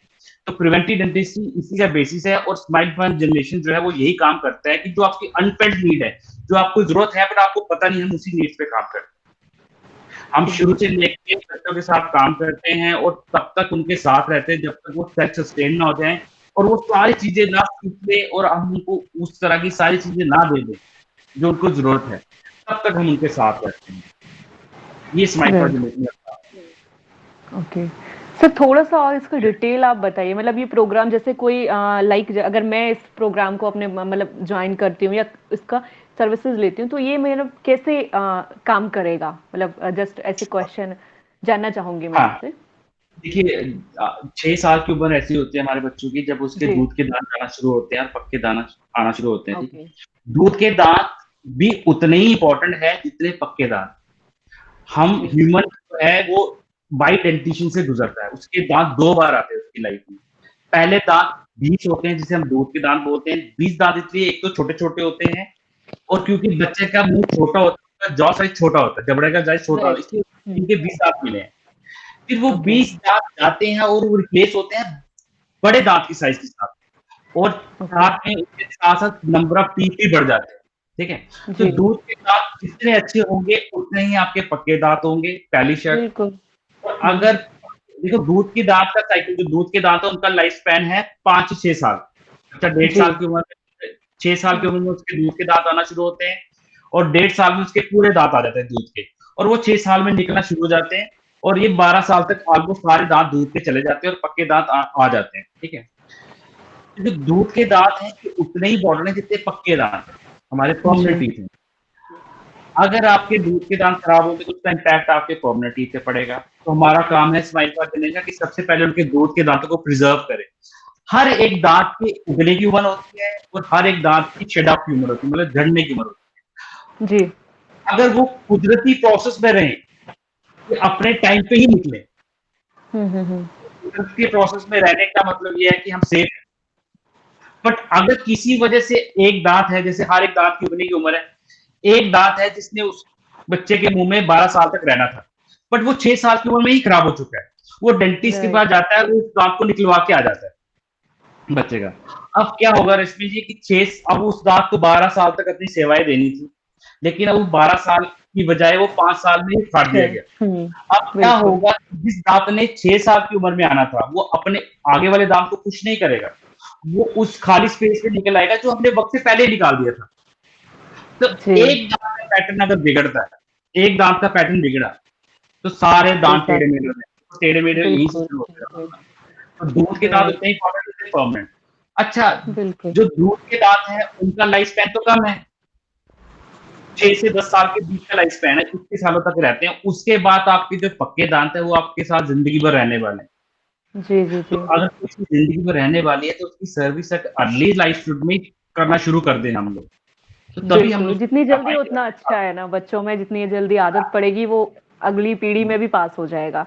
तो प्रिवेंटिव डेंटिस्ट्री इसी का बेसिस है, और स्माइल फॉर जनरेशन जो है वो यही काम करता है कि जो आपकी अनफेल्ट नीड है, जो आपको जरूरत है बट आपको पता नहीं, हम उसी नीड्स पे काम करते हैं। हम शुरू से लेके बच्चों के साथ काम करते हैं और तब तक उनके साथ रहते हैं जब तक वो सेल्फ सस्टेन ना हो जाए और वो सारी चीजें ना सीख ले और हम उनको उस तरह की सारी चीजें ना दे दें जो उनको जरूरत है, तब तक हम उनके साथ रहते हैं। ये स्माइल फॉर जनरेशन है। ओके सर, थोड़ा सा और इसका डिटेल आप बताइए। मतलब ये प्रोग्राम जैसे कोई लाइक अगर मैं इस प्रोग्राम को अपने मतलब ज्वाइन करती हूँ या इसका सर्विसेज लेती हूँ, तो ये मतलब कैसे काम करेगा? मतलब जस्ट ऐसे क्वेश्चन जानना चाहूंगी मैं आपसे। देखिए 6 साल की उम्र ऐसी होती है हमारे बच्चों की जब उसके दूध के दांत आना शुरू होते हैं और पक्के दांत आना शुरू होते हैं। ठीक, दूध के दांत भी उतने ही इंपॉर्टेंट है जितने पक्के दांत। हम ह्यूमन जो है वो बाई डेंटिशन से गुजरता है, उसके दांत 2 बार आते हैं उसकी लाइफ में। पहले दांत 20 होते हैं जिसे हम दूध के दांत बोलते हैं। 20 दांत इसलिए एक तो छोटे छोटे होते हैं और क्योंकि बच्चे का मुंह छोटा होता है, जॉ साइज छोटा होता है, जबड़े का साइज छोटा होता है, इसलिए इनके 20 दांत मिले हैं। फिर वो 20 दांत जाते हैं और वो रिप्लेस होते हैं बड़े दांत की साइज के साथ, और साथ में उसके साथ साथ नंबर ऑफ टीथ भी बढ़ जाते हैं। ठीक है, तो दूध के दांत जितने अच्छे होंगे उतने ही आपके पक्के दांत होंगे, पहली शर्त। और अगर देखो दूध के दांत का साइकिल, जो दूध के दांत है उनका लाइफ स्पैन है 5 से 6 साल। अच्छा, 1.5 साल की उम्र में, 6 साल की उम्र में उसके दूध के दांत आना शुरू होते हैं और 1.5 साल में उसके पूरे दांत आ जाते हैं दूध के, और वो 6 साल में निकलना शुरू हो जाते हैं और ये 12 साल तक ऑलमोस्ट सारे दांत दूध के चले जाते हैं और पक्के दांत आ जाते हैं। ठीक है, जो दूध के दांत हैं कि उतने ही इंपॉर्टेंट है जितने पक्के दांत हैं, हमारे परमानेंट टीथ हैं। अगर आपके दूध के दांत खराब होंगे तो उसका इम्पैक्ट आपके परमानेंट टीथ पे पड़ेगा। तो हमारा काम है स्माइल फॉर जनरेशन कि सबसे पहले उनके दूध के दांतों को प्रिजर्व करें। हर एक दांत की उगने की उम्र होती है और हर एक दांत की शेड ऑफ की उम्र होती है, मतलब झड़ने की उम्र होती है जी। अगर वो कुदरती प्रोसेस में रहे, अपने टाइम पे ही निकले, कुदरत के प्रोसेस में रहने का मतलब ये है कि हम सेफ हैं। बट अगर किसी वजह से एक दांत है, जैसे हर एक दांत की उगने की उम्र है, एक दांत है जिसने उस बच्चे के मुंह में 12 साल तक रहना था बट वो 6 साल की उम्र में ही खराब हो चुका है, वो डेंटिस्ट के पास जाता है, वो उस दांत को निकलवा के आ जाता है। बच्चे का। अब क्या होगा रश्मि जी कि अब उस दांत को 12 साल तक अपनी सेवाएं देनी थी, लेकिन अब वो 12 साल की बजाय वो 5 साल में ही काट दिया गया। अब क्या बिल्कुल होगा, जिस दांत ने 6 साल की उम्र में आना था, वो अपने आगे वाले दांत को कुछ नहीं करेगा, वो उस खाली स्पेस में निकल आएगा जो हमने वक्त से पहले ही निकाल दिया था। तो जी एक दांत का पैटर्न अगर बिगड़ता है, एक दांत का पैटर्न बिगड़ा, तो सारे दांत टेढ़े मेढ़े हो जाएंगे, टेढ़े मेढ़े यहीं से बिल्कुल शुरू होते हैं। बिल्कुल तो दूध के दांत राइट उतने ही परमानेंट। अच्छा, बिल्कुल जो दूध के दांत है उनका लाइफ स्पैन तो कम है, 6 से 10 साल के बीच का लाइफ स्पैन है, 21 सालों तक रहते हैं। उसके बाद आपके जो पक्के दांत है वो आपके साथ जिंदगी भर रहने वाले हैं। जी जी तो जी अगर उसकी जिंदगी भर रहने वाली है तो उसकी सर्विस एक अर्ली लाइफ में करना शुरू कर दें हम लोग, तो तभी हम बिल्कुल लोग जितनी कर जल्दी पाएंगे। उतना अच्छा है ना, बच्चों में जितनी जल्दी आदत पड़ेगी वो अगली पीढ़ी में भी पास हो जाएगा।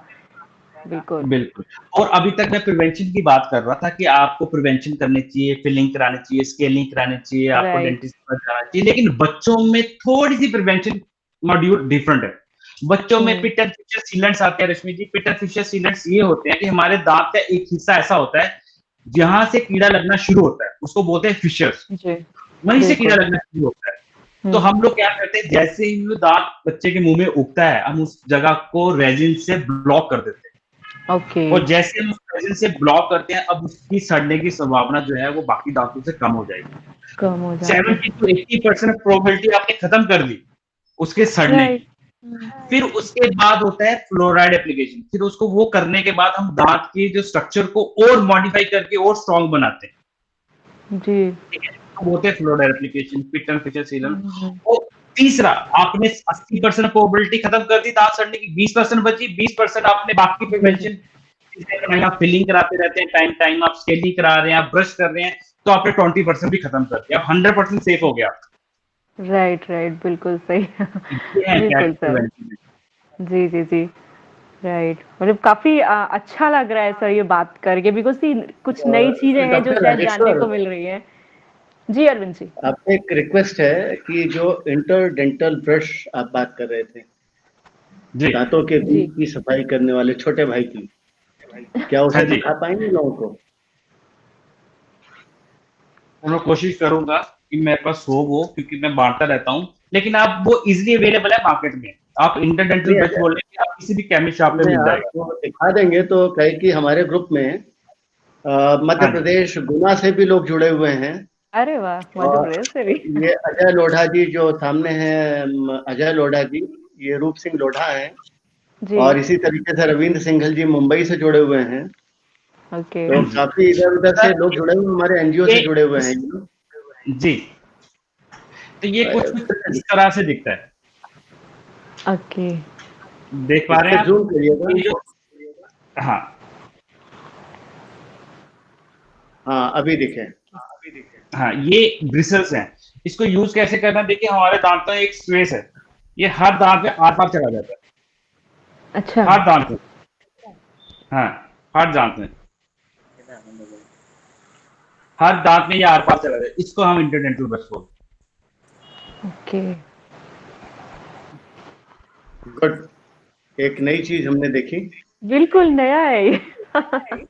बिल्कुल बिल्कुल। और अभी तक मैं प्रिवेंशन की बात कर रहा था कि आपको प्रिवेंशन करनी चाहिए, फिलिंग करानी चाहिए, स्केलिंग करानी चाहिए, आपको राइट डेंटिस्ट के पास जाना चाहिए, लेकिन बच्चों में थोड़ी सी प्रिवेंशन मॉड्यूल डिफरेंट है। बच्चों में पिट एंड फिशर सीलेंट्स आते हैं रश्मि जी। पिट एंड फिशर सीलेंट्स ये होते हैं कि हमारे दांत का एक हिस्सा ऐसा होता है जहां से कीड़ा लगना शुरू होता है, उसको बोलते हैं फिशर्स, जी वहीं से कीड़ा बिल्कुल लगना शुरू होता है। तो हम लोग क्या करते हैं, जैसे ही वो दांत बच्चे के मुंह में उगता है, हम उस जगह को रेजिन से ब्लॉक कर देते हैं। ओके और जैसे हम उस रेजिन से ब्लॉक करते हैं, अब उसकी सड़ने की संभावना जो है वो बाकी दांतों से कम हो जाएगी। कम हो जाते 70 to 80% प्रोबेबिलिटी आपने खत्म कर दी उसके सड़ने राइट की। फिर उसके बाद होता है फ्लोराइड एप्लीकेशन। फिर उसको वो करने के बाद हम दांत के जो स्ट्रक्चर को और मॉडिफाई करके और स्ट्रॉन्ग बनाते हैं। जी ठीक है, तो वो होते हैं fluoride application, pit and fissure sealant. और तीसरा, आपने 80% प्रोबेबिलिटी खत्म कर दी दांत सड़ने की, 20% बची, 20% आपने बाकी प्रिवेंशन आप फिलिंग कराते रहते हैं, टाइम टाइम आप स्केलिंग करा रहे हैं, आप ब्रश कर रहे हैं, तो आपने 20% भी खत्म कर दिया, आप 100% सेफ हो गया। राइट राइट बिल्कुल सही ये है बिल्कुल कैट सर प्रिवेंशन। जी जी जी राइट मतलब काफी अच्छा लग रहा है सर ये बात करके, बिकॉज कुछ नई चीजें हैं जो डॉक्टर शायद जानने राजेश्वर, को मिल रही हैं। जी अरविंद जी आपसे एक रिक्वेस्ट है कि जो इंटरडेंटल ब्रश आप बात कर रहे थे, जी दांतों के जी बीच की सफाई करने वाले छोटे भाई की, क्या हाँ उसे जी, दिखा पाएंगे लोगों को? मैं कोशिश करूंगा कि मेरे पास हो वो, क्योंकि मैं बांटता रहता हूँ, लेकिन आप वो इजीली अवेलेबल है मार्केट में। आप इंटरडेंटल नहीं, ब्रश बोल रहे हैं, आप किसी भी केमिस्ट शॉप पे नहीं, मिल आप जाएगा। वो दिखा देंगे तो कहे कि हमारे ग्रुप में मध्य हाँ जी, प्रदेश गुना से भी लोग जुड़े हुए हैं। अरे वाह मध्य और प्रदेश से भी ये अजय लोढ़ा जी जो सामने हैं, अजय लोढ़ा जी, ये रूप सिंह लोढ़ा हैं। जी और इसी तरीके से रविंद्र सिंघल जी मुंबई से जुड़े हुए हैं। ओके तो हाँ जी। काफी इधर उधर से सर, लोग जुड़े हुए, हमारे एनजीओ ये से जुड़े हुए हैं इस, ये लोग। जी, तो ये कुछ कुछ इस तरह से दिखता है, ओके देख पा इस रहे पे हैं आप? जूम करिएगा। ये जो, हाँ, हाँ, अभी दिखे। हाँ, ये ब्रिसल्स हैं। इसको यूज कैसे करना, देखिए हमारे दांतों में एक स्पेस है, ये हर दांत में आर पार चला जाता है, अच्छा हर दांत में, हाँ, हर दांत में, हर दांत में ये आर पार चला जाता है, इसको हम इंटरडेंटल ब्रश बोलते ओके गुड, एक नई चीज हमने देखी। बिल्कुल नया है ये हैं।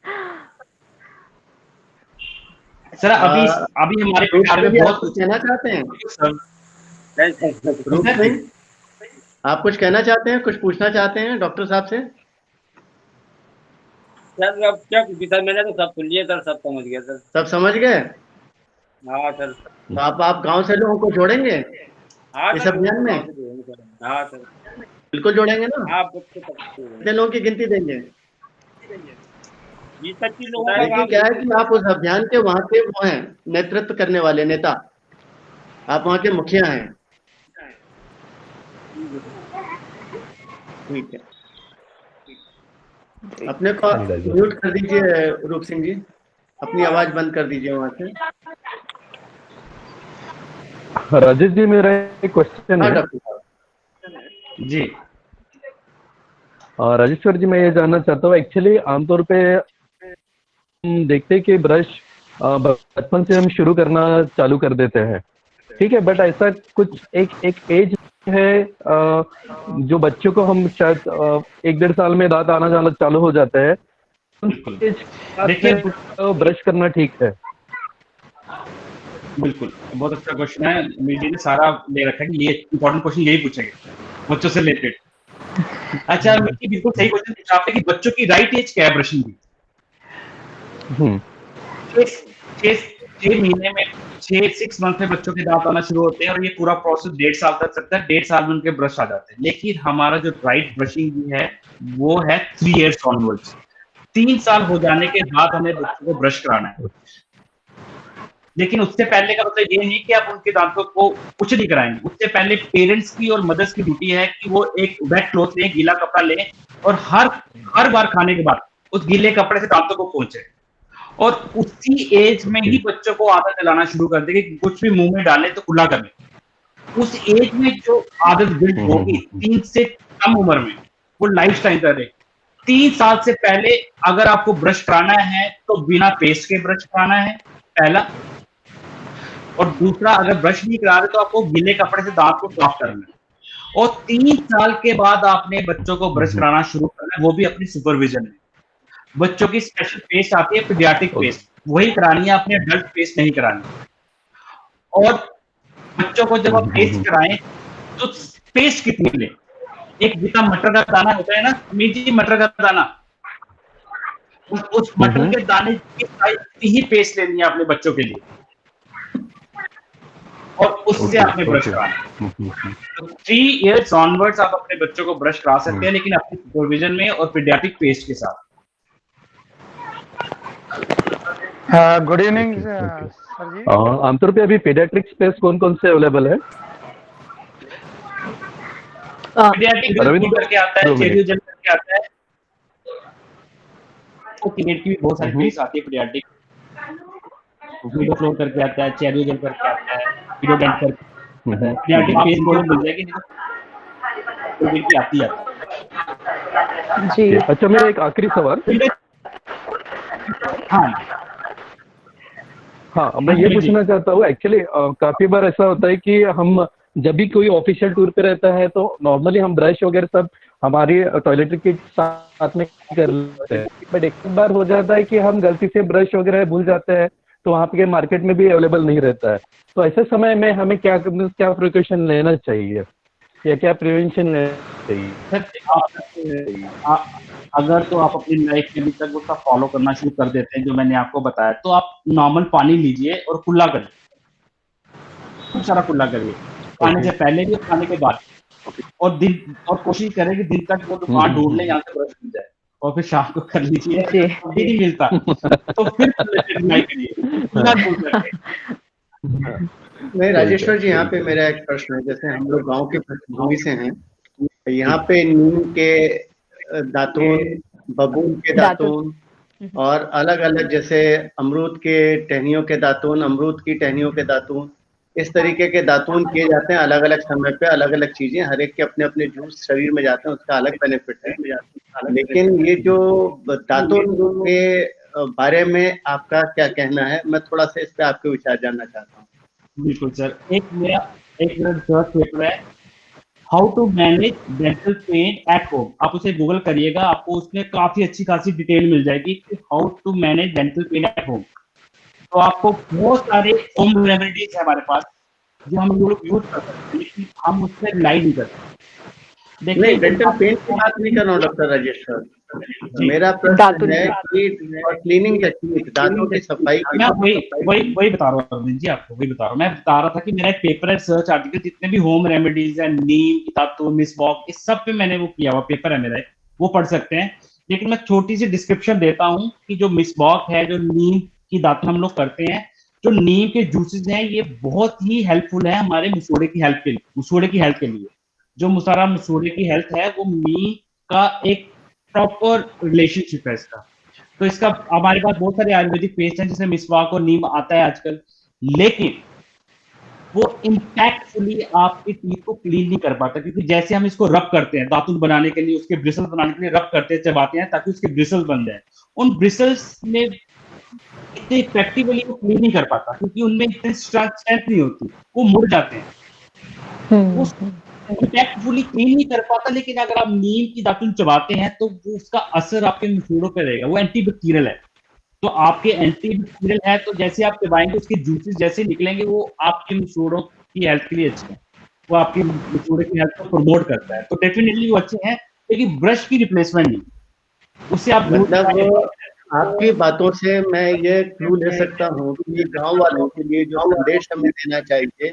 सर अभी हमारे रूप बिहार सिंह में जी, आप बहुत कुछ कुछ कहना चाहते हैं? रूप है। सिंह, आप कुछ कहना चाहते हैं, कुछ पूछना चाहते हैं डॉक्टर साहब से? सर अब क्या पूछी सर, मैंने तो सब सुन लिया सर, सब समझ गया सर। सब समझ गए? हाँ सर। तो आप गांव से लोगों को जोड़ेंगे हाँ इस सर, अभियान में? सर। हाँ सर। बिल्कुल जोड़ेंगे ना? हाँ बच्चे तक कितने लोगों की गिनती देंगे? 20-25 लोगों का देखिए काम क्या है कि आप उस अभियान के वहां के वो हैं, नेतृत्व करने वाले नेता, आप वहां के मुखिया हैं। ठीक है, अपने को म्यूट कर दीजिए रूप सिंह जी, अपनी आवाज बंद कर दीजिए वहां से। राजेश जी मेरा एक क्वेश्चन हाँ है। डॉक्टर साहब। जी, राजेश्वर जी, मैं ये जानना चाहता हूँ, एक्चुअली आमतौर पे हम देखते हैं कि ब्रश बचपन से हम शुरू करना चालू कर देते हैं, ठीक है, बट ऐसा कुछ एक एज है जो बच्चों को हम शायद 1-1.5 साल में दांत आना जाना चालू हो जाता है, बिल्कुल। देखिए ब्रश करना ठीक है। बिल्कुल, बहुत अच्छा क्वेश्चन है। मीडिया ने सारा ले रखा है कि ये इंपॉर्टेंट क्वेश्चन यही पूछेंगे बच्चों से रिलेटेड। अच्छा, मिकी बिल्कुल सही क्वेश्चन पूछा आपने कि बच्चों की राइट एज क्या है ब्रशिंग की? 6 महीने में 6 मंथ में बच्चों के दांत आना शुरू होते हैं और ये पूरा प्रोसेस 1.5 साल तक चलता है। 1.5 साल में उनके ब्रश आ जाते हैं। लेकिन हमारा जो राइट ब्रशिंग है वो है 3 इयर्स ऑनवर्ड्स। 3 साल हो जाने के बाद हमें बच्चों को ब्रश कराना है। लेकिन उससे पहले का मतलब ये नहीं कि आप उनके दांतों को कुछ नहीं कराएंगे। उससे पहले पेरेंट्स की और मदर्स की ड्यूटी है कि वो एक वेट क्लॉथ लें, गीला कपड़ा लें और हर बार खाने के बाद उस गीले कपड़े से दांतों को पोंछें। और उसी एज में ही बच्चों को आदत दिलाना शुरू कर देंगे कि कुछ भी मुंह में डालें तो कुल्ला कर लें। उस एज में जो आदत बिल्ड होगी 3 से कम उम्र में, वो लाइफ टाइम करे। 3 साल से पहले अगर आपको ब्रश कराना है तो बिना पेस्ट के ब्रश कराना है, पहला। और दूसरा, अगर ब्रश नहीं करा रहे तो आपको गीले कपड़े से दांत को साफ करना है। और 3 साल के बाद आपने बच्चों को ब्रश कराना शुरू करना है, वो भी अपनी सुपरविजन में। बच्चों की स्पेशल पेस्ट आती है, पीडियाट्रिक पेस्ट, वही करानी है, अपने अडल्ट पेस्ट नहीं करानी। और बच्चों को जब आप पेस्ट कराएं तो पेस्ट कितनी लें? एक जितना मटर का दाना होता है ना, मीठी मटर का दाना, उस मटर के दाने की साइज की ही पेस्ट लेनी है अपने बच्चों के लिए और उससे आपने ब्रश कराना। तो 3 इयर्स ऑनवर्ड्स आप अपने बच्चों को ब्रश करा सकते हैं, लेकिन अपनी सुपरविजन में और पीडियाट्रिक पेस्ट के साथ। गुड इवनिंग सर जी। आमतौर पे अभी पीडियाट्रिक स्पेस कौन कौन से अवेलेबल है? पीडियाट्रिक करके आता है, चेरियो जेल करके आता है, तो किनेट की भी बहुत सारी पेस्ट आती है पीडियाट्रिक। वीडो फ्लो करके आता है, चेरियो जेल करके आता है, पीडियोडेंट करके आता है। पीडियाट्रिक पेस्ट को मिल जाएगी, नहीं तो आती है जी। अच्छा, मेरा एक आखिरी सवाल। हाँ, मैं ये पूछना चाहता हूँ, एक्चुअली काफी बार ऐसा होता है कि हम जब भी कोई ऑफिशियल टूर पे रहता है तो नॉर्मली हम ब्रश वगैरह सब हमारी टॉयलेटरी किट साथ में कर लेते हैं, बट एक बार हो जाता है कि हम गलती से ब्रश वगैरह भूल जाते हैं तो वहाँ पे मार्केट में भी अवेलेबल नहीं रहता है। तो ऐसे समय में हमें क्या प्रिकॉशन लेना चाहिए या क्या प्रिवेंशन लेना चाहिए? अगर तो आप अपनी लाइफ में अभी तक उसका फॉलो करना शुरू कर देते हैं जो मैंने आपको बताया, तो आप नॉर्मल पानी लीजिए और कुल्ला करिए, खूब सारा कुल्ला करिए, खाने से पहले भी और खाने के बाद। और कोशिश करें कि दिन तक वो दुकान ढूंढ लें जहाँ से ब्रश मिल जाए, और फिर शाम को कर लीजिए। भी नहीं मिलता तो फिर कुल्ला ढूंढ लेंगे। नहीं राजेश्वर जी, यहाँ पे मेरा एक प्रश्न है। जैसे हम लोग गांव की पृष्ठभूमि से हैं, यहाँ पे नीम के दातून, बबूल के दातून और अलग अलग, जैसे अमरूद के टहनियों के दातून, अमरूद की टहनियों के दातून, इस तरीके के दातून किए जाते हैं अलग अलग समय पे। अलग अलग चीजें, हर एक के अपने अपने जूस शरीर में जाते हैं, उसका अलग बेनिफिट है। लेकिन ये जो दातून के बारे में आपका क्या कहना है, मैं थोड़ा सा इस पे आपके विचार जानना चाहता हूँ। बिल्कुल सर, एक मेरा रिसर्च पेपर है, how to manage dental pain at home. आप उसे गूगल करिएगा, आपको उसमें काफी अच्छी खासी डिटेल मिल जाएगी कि how to manage dental pain at home. तो आपको बहुत सारे होम रेमेडीज है हमारे पास जो हम लोग यूज कर सकते हैं, लेकिन हम उससे रिलाई नहीं करते। नहीं, डेंटल पेन की बात नहीं कर रहा हूँ डॉक्टर राजेश्वर, मेरा प्रश्न है कि क्लीनिंग टेक्निक, दांतों की सफाई। मैं वही बता रहा हूँ अरविंद जी, आपको वही बता रहा हूँ। मैं बता रहा था कि मेरा एक पेपर है, रिसर्च आर्टिकल, जितने भी होम रेमेडीज है, नीम की दातुन, मिसवाक, इस सब पे मैंने वो किया हुआ पेपर है मेरा, वो पढ़ सकते हैं। लेकिन मैं छोटी सी डिस्क्रिप्शन देता हूँ कि जो मिसवाक है, जो नीम की दातुन हम लोग करते हैं, जो नीम के जूसेस हैं, ये बहुत ही हेल्पफुल है हमारे मुसोड़े की हेल्थ के लिए। जो मुसारा मसूड़े की हेल्थ है, वो नीम का एक प्रॉपर रिलेशनशिप है इसका। तो इसका हमारे पास बहुत सारे आयुर्वेदिक पेस्ट हैं जिसमें मिसवाक और नीम आता है आजकल, लेकिन वो इम्पैक्टफुली आपके टीथ को क्लीन नहीं कर पाता, क्योंकि जैसे हम इसको रब करते हैं दातुन बनाने के लिए, उसके ब्रिसल्स बनाने के लिए रब करते हैं, चबाते हैं ताकि उसके ब्रिसल्स बन जाए, उन ब्रिसल्स में इतने इफेक्टिवली वो क्लीन नहीं कर पाता, क्योंकि उनमें इतनी स्ट्रेंथ नहीं होती, वो मुड़ जाते हैं। इफेक्टफुली क्लीन नहीं कर पाता, लेकिन अगर आप नीम की दातुन चबाते हैं तो वो उसका असर आपके मसूड़ों पे रहेगा। वो एंटीबैक्टीरियल है, तो आपके एंटीबैक्टीरियल है, तो जैसे आप चबाएंगे उसके जूसेस जैसे निकलेंगे वो आपके मसूड़ों की हेल्थ के लिए अच्छे हैं, वो आपके मसूड़े की हेल्थ को प्रमोट करता है, तो डेफिनेटली वो अच्छे हैं, लेकिन ब्रश की रिप्लेसमेंट नहीं, उससे आप मतलब आपकी बातों से मैं ये क्लू ले सकता हूँ कि गांव वालों के लिए जो संदेश हमें देना चाहिए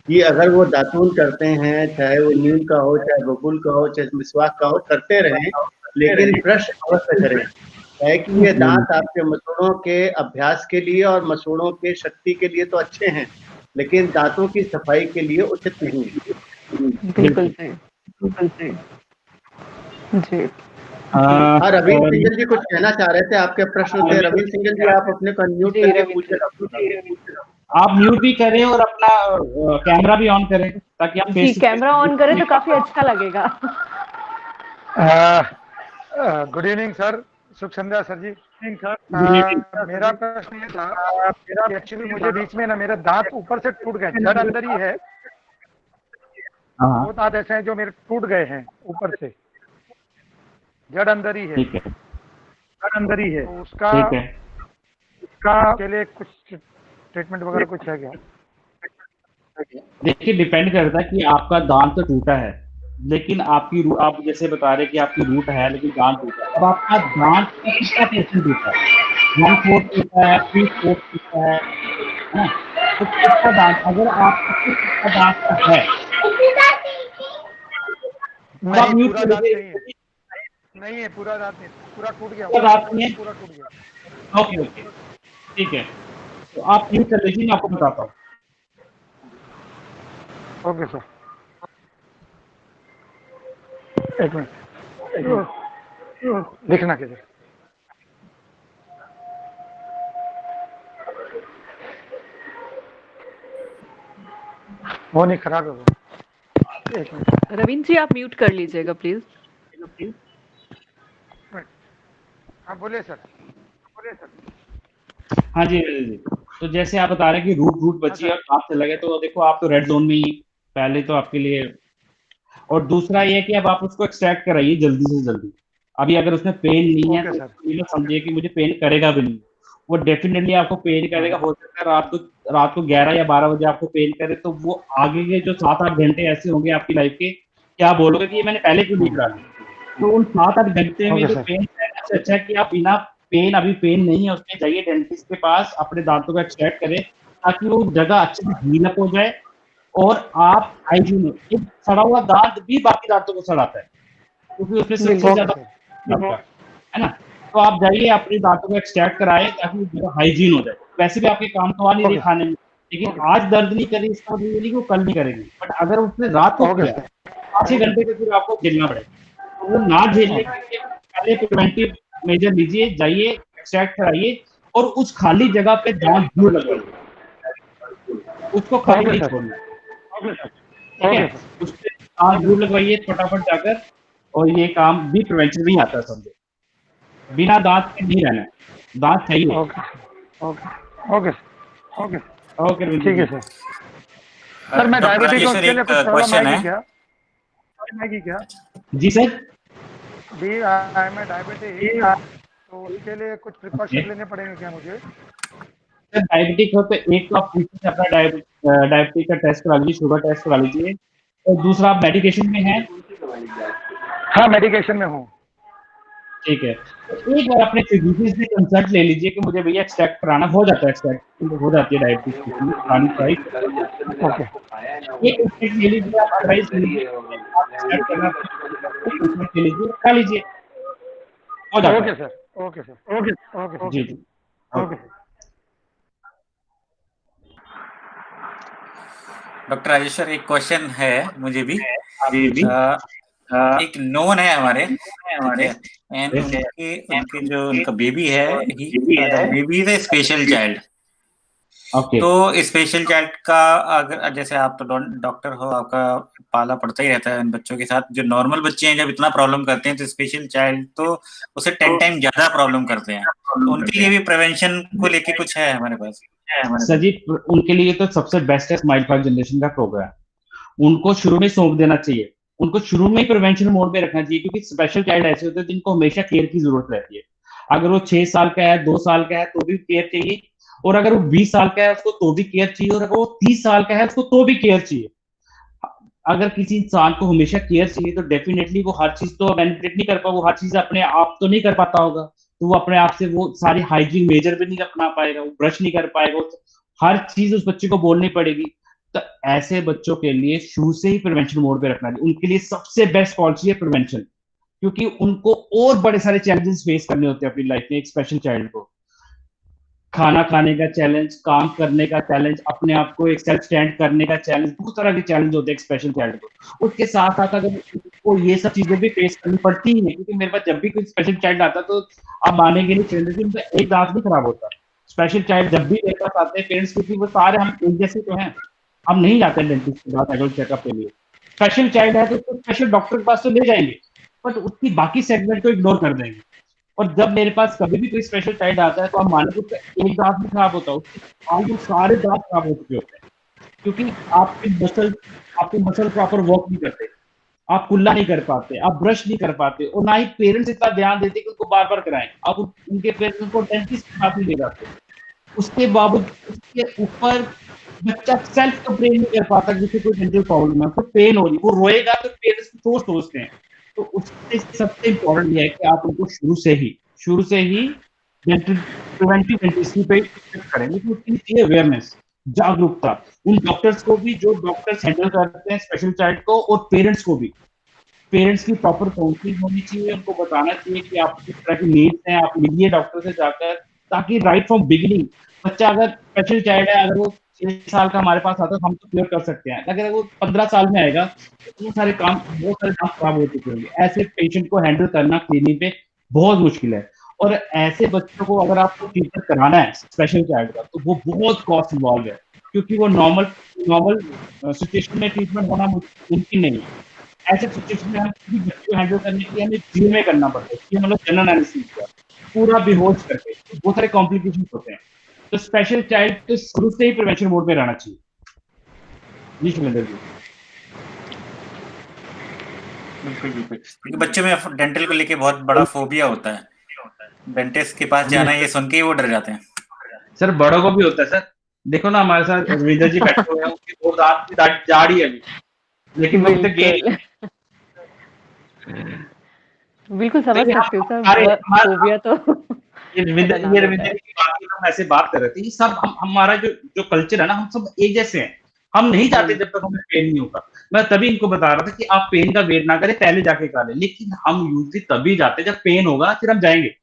कि अगर वो दातून करते हैं, चाहे वो नीम का हो, चाहे बबूल का हो, चाहे मिसवाक का हो, करते रहें, लेकिन ब्रश अवश्य करें, है कि ये दांत आपके मसूड़ों के अभ्यास के लिए और मसूड़ों के शक्ति के लिए तो अच्छे हैं, लेकिन दांतों की सफाई के लिए उचित नहीं है। बिल्कुल सही, बिल्कुल सही जी। हाँ, रवीन सिंगल जी कुछ कहना चाह रहे थे, आपके प्रश्न थे। रवीन सिंगल जी, आप अपने को अनम्यूट करके पूछे। आप म्यूट भी करें और अपना कैमरा भी ऑन करें ताकि आप जी कैमरा ऑन करें तो काफी अच्छा लगेगा। गुड इवनिंग सर, शुभ संध्या सर जी। मेरा प्रश्न ये था कि एक्चुअली मुझे बीच में ना मेरे दांत ऊपर से टूट गए, जड़ अंदर ही है, वो दांत ऐसे हैं जो मेरे टूट गए हैं ऊपर से, जड़ अंदर ही है, जड़ अंदर ही है, तो उसका के लिए कुछ ट्रीटमेंट वगैरह कुछ है क्या? देखिए डिपेंड करता है कि आपका दांत तो टूटा है, लेकिन आपकी आप जैसे बता रहे कि आपकी रूट है लेकिन दांत टूटा है, अब आपका दांत का कितना पोर्शन टूटा है, 1/4 टूटा है, 3/4 टूटा है ना, तो कितना दांत, अगर आपका कितना दांत का है तो आप म्यूट कर दीजिए। नहीं है पूरा दांत, नहीं पूरा टूट गया, पूरा टूट गया। ओके ओके ठीक है, तो आप म्यूट कर लीजिए, मैं आपको बताता हूँ। ओके सर, एक मिनट लिखना कीजिए। वो नहीं खराब है वो, एक मिनट। रवीन जी आप म्यूट कर लीजिएगा प्लीज। हाँ बोलिए सर। हाँ जी, तो जैसे आप बता रहे हैं कि रूट बची है और आप चला गया, तो देखो आप तो रेड जोन में ही पहले तो आपके लिए, और दूसरा ये है कि अब आप उसको एक्सट्रैक्ट कराइए जल्दी से जल्दी। अभी अगर उसमें पेन नहीं है तो ये समझिए कि मुझे पेन करेगा भी नहीं, वो डेफिनेटली आपको पेन करेगा। हो सकता है रात को 11 या 12 बजे आपको पेन करे, तो वो आगे के जो 7-8 घंटे ऐसे होंगे आपकी लाइफ के, क्या बोलोगे कि ये मैंने पहले क्यों नहीं करा ली। तो उन 7-8 घंटे में जो पेन रहने से अच्छा है कि आप बिना पेन, अभी पेन नहीं है उसमें जाइए डेंटिस्ट के पास, अपने दांतों का एक्सट्रैक्ट करें ताकि वो जगह अच्छे से हील अप हो जाए और आप हाइजीन। एक सड़ा हुआ दांत भी बाकी दांतों को सड़ाता है क्योंकि उसमें सबसे ज्यादा है ना, तो आप जाइए अपने दांतों को एक्सट्रैक्ट कराएं ताकि जगह हाइजीन हो जाए। वैसे भी आपके काम तो आ नहीं रही खाने में, लेकिन आज दर्द नहीं करी इसका मतलब नहीं कि वो कल नहीं करेगी, बट अगर उसने रात को किया 5-6 घंटे के फिर आपको झेलना पड़ेगा, तो वो ना झेलने के लिए पहले प्रिवेंटिव मेजर लीजिए, जाइए एक्सट्रैक्ट कराइए और उस खाली जगह पे दांत जरूर लगवाइए, उसको खाली नहीं छोड़ना, ठीक है, उस पे दांत जरूर लगवाइए फटाफट जाकर। और ये काम भी प्रिवेंशन में आता है, समझो बिना दांत के नहीं रहना, दांत चाहिए। ओके ठीक है सर। मैं डायबिटिक हूं, उसके लिए कुछ प्रॉब्लम है क्या? जी सर, मैं डायबिटिक, तो उसके लिए कुछ प्रिकॉशन लेने पड़ेंगे क्या मुझे? सर डायबिटिक हो तो एक तो आप अपना डायबिटिक का टेस्ट करा लीजिए, शुगर टेस्ट करा लीजिए, और दूसरा आप मेडिकेशन में हैं? हाँ मेडिकेशन में हूँ। ठीक है, एक बार अपने फिजिशियन से कंसल्ट ले लीजिए कि मुझे भैया एक्सट्रैक्ट कराना, हो जाता है एक्सट्रैक्ट, हो जाती है डायबिटीज की। ओके, एक एक्सट्रैक्ट ले लीजिए, आप एडवाइस लीजिए, आप एक्सट्रैक्ट करना ले लीजिए, खा लीजिए, हो जाता है। ओके सर, जी जी, ओके। डॉक्टर राजेश्वर, एक क्वेश्चन है मुझे भी। एक नोन है हमारे, ठीक है, एंड उनके जो उनका बेबी है, baby is a special child. तो स्पेशल चाइल्ड का, अगर जैसे आप तो डॉक्टर हो, आपका पाला पड़ता ही रहता है इन बच्चों के साथ। जो नॉर्मल बच्चे हैं जब इतना प्रॉब्लम करते हैं, तो स्पेशल चाइल्ड तो उसे 10 टाइम ज्यादा प्रॉब्लम करते हैं। तो उनके लिए भी प्रिवेंशन को लेके कुछ है हमारे पास? सर जी, उनके लिए तो सबसे बेस्ट है स्माइल 5 जनरेशन का प्रोग्राम। उनको शुरू में सौंप देना चाहिए, उनको शुरू में प्रिवेंशन मोड में रखना चाहिए, क्योंकि स्पेशल चाइल्ड ऐसे होते हैं जिनको हमेशा केयर की जरूरत रहती है। अगर वो 6 साल का है, 2 साल का है, तो भी केयर चाहिए, और अगर वो 20 साल का है उसको तो भी केयर चाहिए, और अगर वो 30 साल का है उसको तो भी केयर चाहिए। अगर किसी इंसान को हमेशा केयर चाहिए तो डेफिनेटली वो हर चीज तो बेनिफिट नहीं कर पाएगा, वो हर चीज अपने आप तो नहीं कर पाता होगा, तो वो अपने आप से वो सारी हाइजीन मेजर भी नहीं अपना पाएगा, वो ब्रश नहीं कर पाएगा, हर चीज उस बच्चे को बोलनी पड़ेगी। तो ऐसे बच्चों के लिए शुरू से ही प्रिवेंशन मोड पे रखना चाहिए। उनके लिए सबसे बेस्ट पॉलिसी है प्रिवेंशन, क्योंकि उनको और बड़े सारे चैलेंजेस फेस करने होते हैं अपनी लाइफ में। एक स्पेशल चाइल्ड को खाना खाने का चैलेंज, काम करने का चैलेंज, अपने आप को एक सेल्फ स्टैंड करने का चैलेंज, बहुत तरह के चैलेंज होते हैं एक स्पेशल चाइल्ड को। उसके साथ साथ अगर उसको ये सब चीजें भी फेस करनी पड़ती ही है, क्योंकि मेरे पास जब भी कोई स्पेशल चाइल्ड आता तो आप मानेंगे नहीं, चिल्ड्रन उनका एक दांत नहीं खराब होता। स्पेशल चाइल्ड जब भी मेरे पास आते हैं पेरेंट्स, क्योंकि वो सारे हम एक जैसे तो हैं, हम नहीं जाते डेंटिस्ट के पास एडल्ट चेकअप के लिए। स्पेशल चाइल्ड है तो उसको स्पेशल डॉक्टर के पास तो ले जाएंगे, बट उसकी बाकी सेगमेंट को इग्नोर कर देंगे। और जब मेरे पास कभी भी कोई स्पेशल चाइल्ड आता है तो आप माने उसका एक दांत भी खराब होता है, उसके ऑलमोस्ट सारे दांत खराब हो चुके होते हैं, क्योंकि आपके मसल प्रॉपर वर्क नहीं करते, आप कुल्ला नहीं कर पाते, आप ब्रश नहीं कर पाते, और ना ही पेरेंट्स इतना ध्यान देते कि उनको बार बार कराएं। आप उनके पेरेंट्स को डेंटिस्ट के पास नहीं ले जाते। उसके बावजूद उसके ऊपर बच्चा सेल्फ कंप्लेन नहीं कर पाता जिसे कोई डेंटल प्रॉब्लम है, उसको पेन हो रही, वो रोएगा तो पेरेंट्स को सोचते हैं। तो उससे सबसे इम्पोर्टेंट ये है कि आप उनको शुरू से ही डेंटल प्रिवेंटिव डेंटिस्ट्री पे करें, लेकिन उसके लिए चाहिए अवेयरनेस, जागरूकता। उन डॉक्टर्स को भी जो डॉक्टर्स हैंडल करते हैं स्पेशल चाइल्ड को, और पेरेंट्स को भी। पेरेंट्स की प्रॉपर काउंसलिंग होनी चाहिए, उनको बताना चाहिए कि आपको किस तरह की नीड्स हैं, आप मिलिए डॉक्टर से जाकर, ताकि राइट फ्रॉम बिगिनिंग बच्चा अगर स्पेशल चाइल्ड है, अगर वो 6 साल का हमारे पास आता है तो हम तो क्लियर कर सकते हैं, अगर वो 15 साल में आएगा तो बहुत सारे काम खराब हो चुके होंगे। ऐसे पेशेंट को हैंडल करना क्लिनिक पे बहुत मुश्किल है, और ऐसे बच्चों को अगर आपको ट्रीटमेंट कराना है स्पेशल चाइल्ड का तो वो बहुत कॉस्ट इन्वॉल्व है, क्योंकि वो नॉर्मल सिचुएशन में ट्रीटमेंट होना मुमकिन नहीं है। ऐसे सिचुएशन में हम किसी बच्चे को हैंडल करने के लिए हमें जीव में करना पड़ता है, मतलब जनरल एनेस्थीसिया पूरा बेहोश करके, बहुत सारे कॉम्प्लिकेशन होते हैं। तो स्पेशल चाइल्ड को शुरू से ही प्रिवेंशन मोड में रहना चाहिए। जी सुरेंद्र जी। बिल्कुल बिल्कुल, क्योंकि बच्चों में डेंटल को लेके बहुत बड़ा फोबिया होता है, डेंटिस्ट के पास जाना ये सुन के ही वो डर जाते हैं। सर बड़ों को भी होता है सर, देखो ना हमारे साथ रविंदर जी बैठे हुए हैं, उनकी दो दांत की जाड़ी है, लेकिन वो तक गए। बिल्कुल समझ सकते हो सर, फोबिया तो ये रविंदर की बात की हम ऐसे बात कर रहे थे, ये सब हमारा जो कल्चर है ना, हम सब एक जैसे हैं, हम नहीं चाहते जब तक हमें पेन नहीं होगा। मैं तभी इनको बता रहा था कि आप पेन का वेट ना करें, पहले जाके खा लें, लेकिन हम यूजली तभी जाते हैं जब पेन होगा, फिर हम जाएंगे।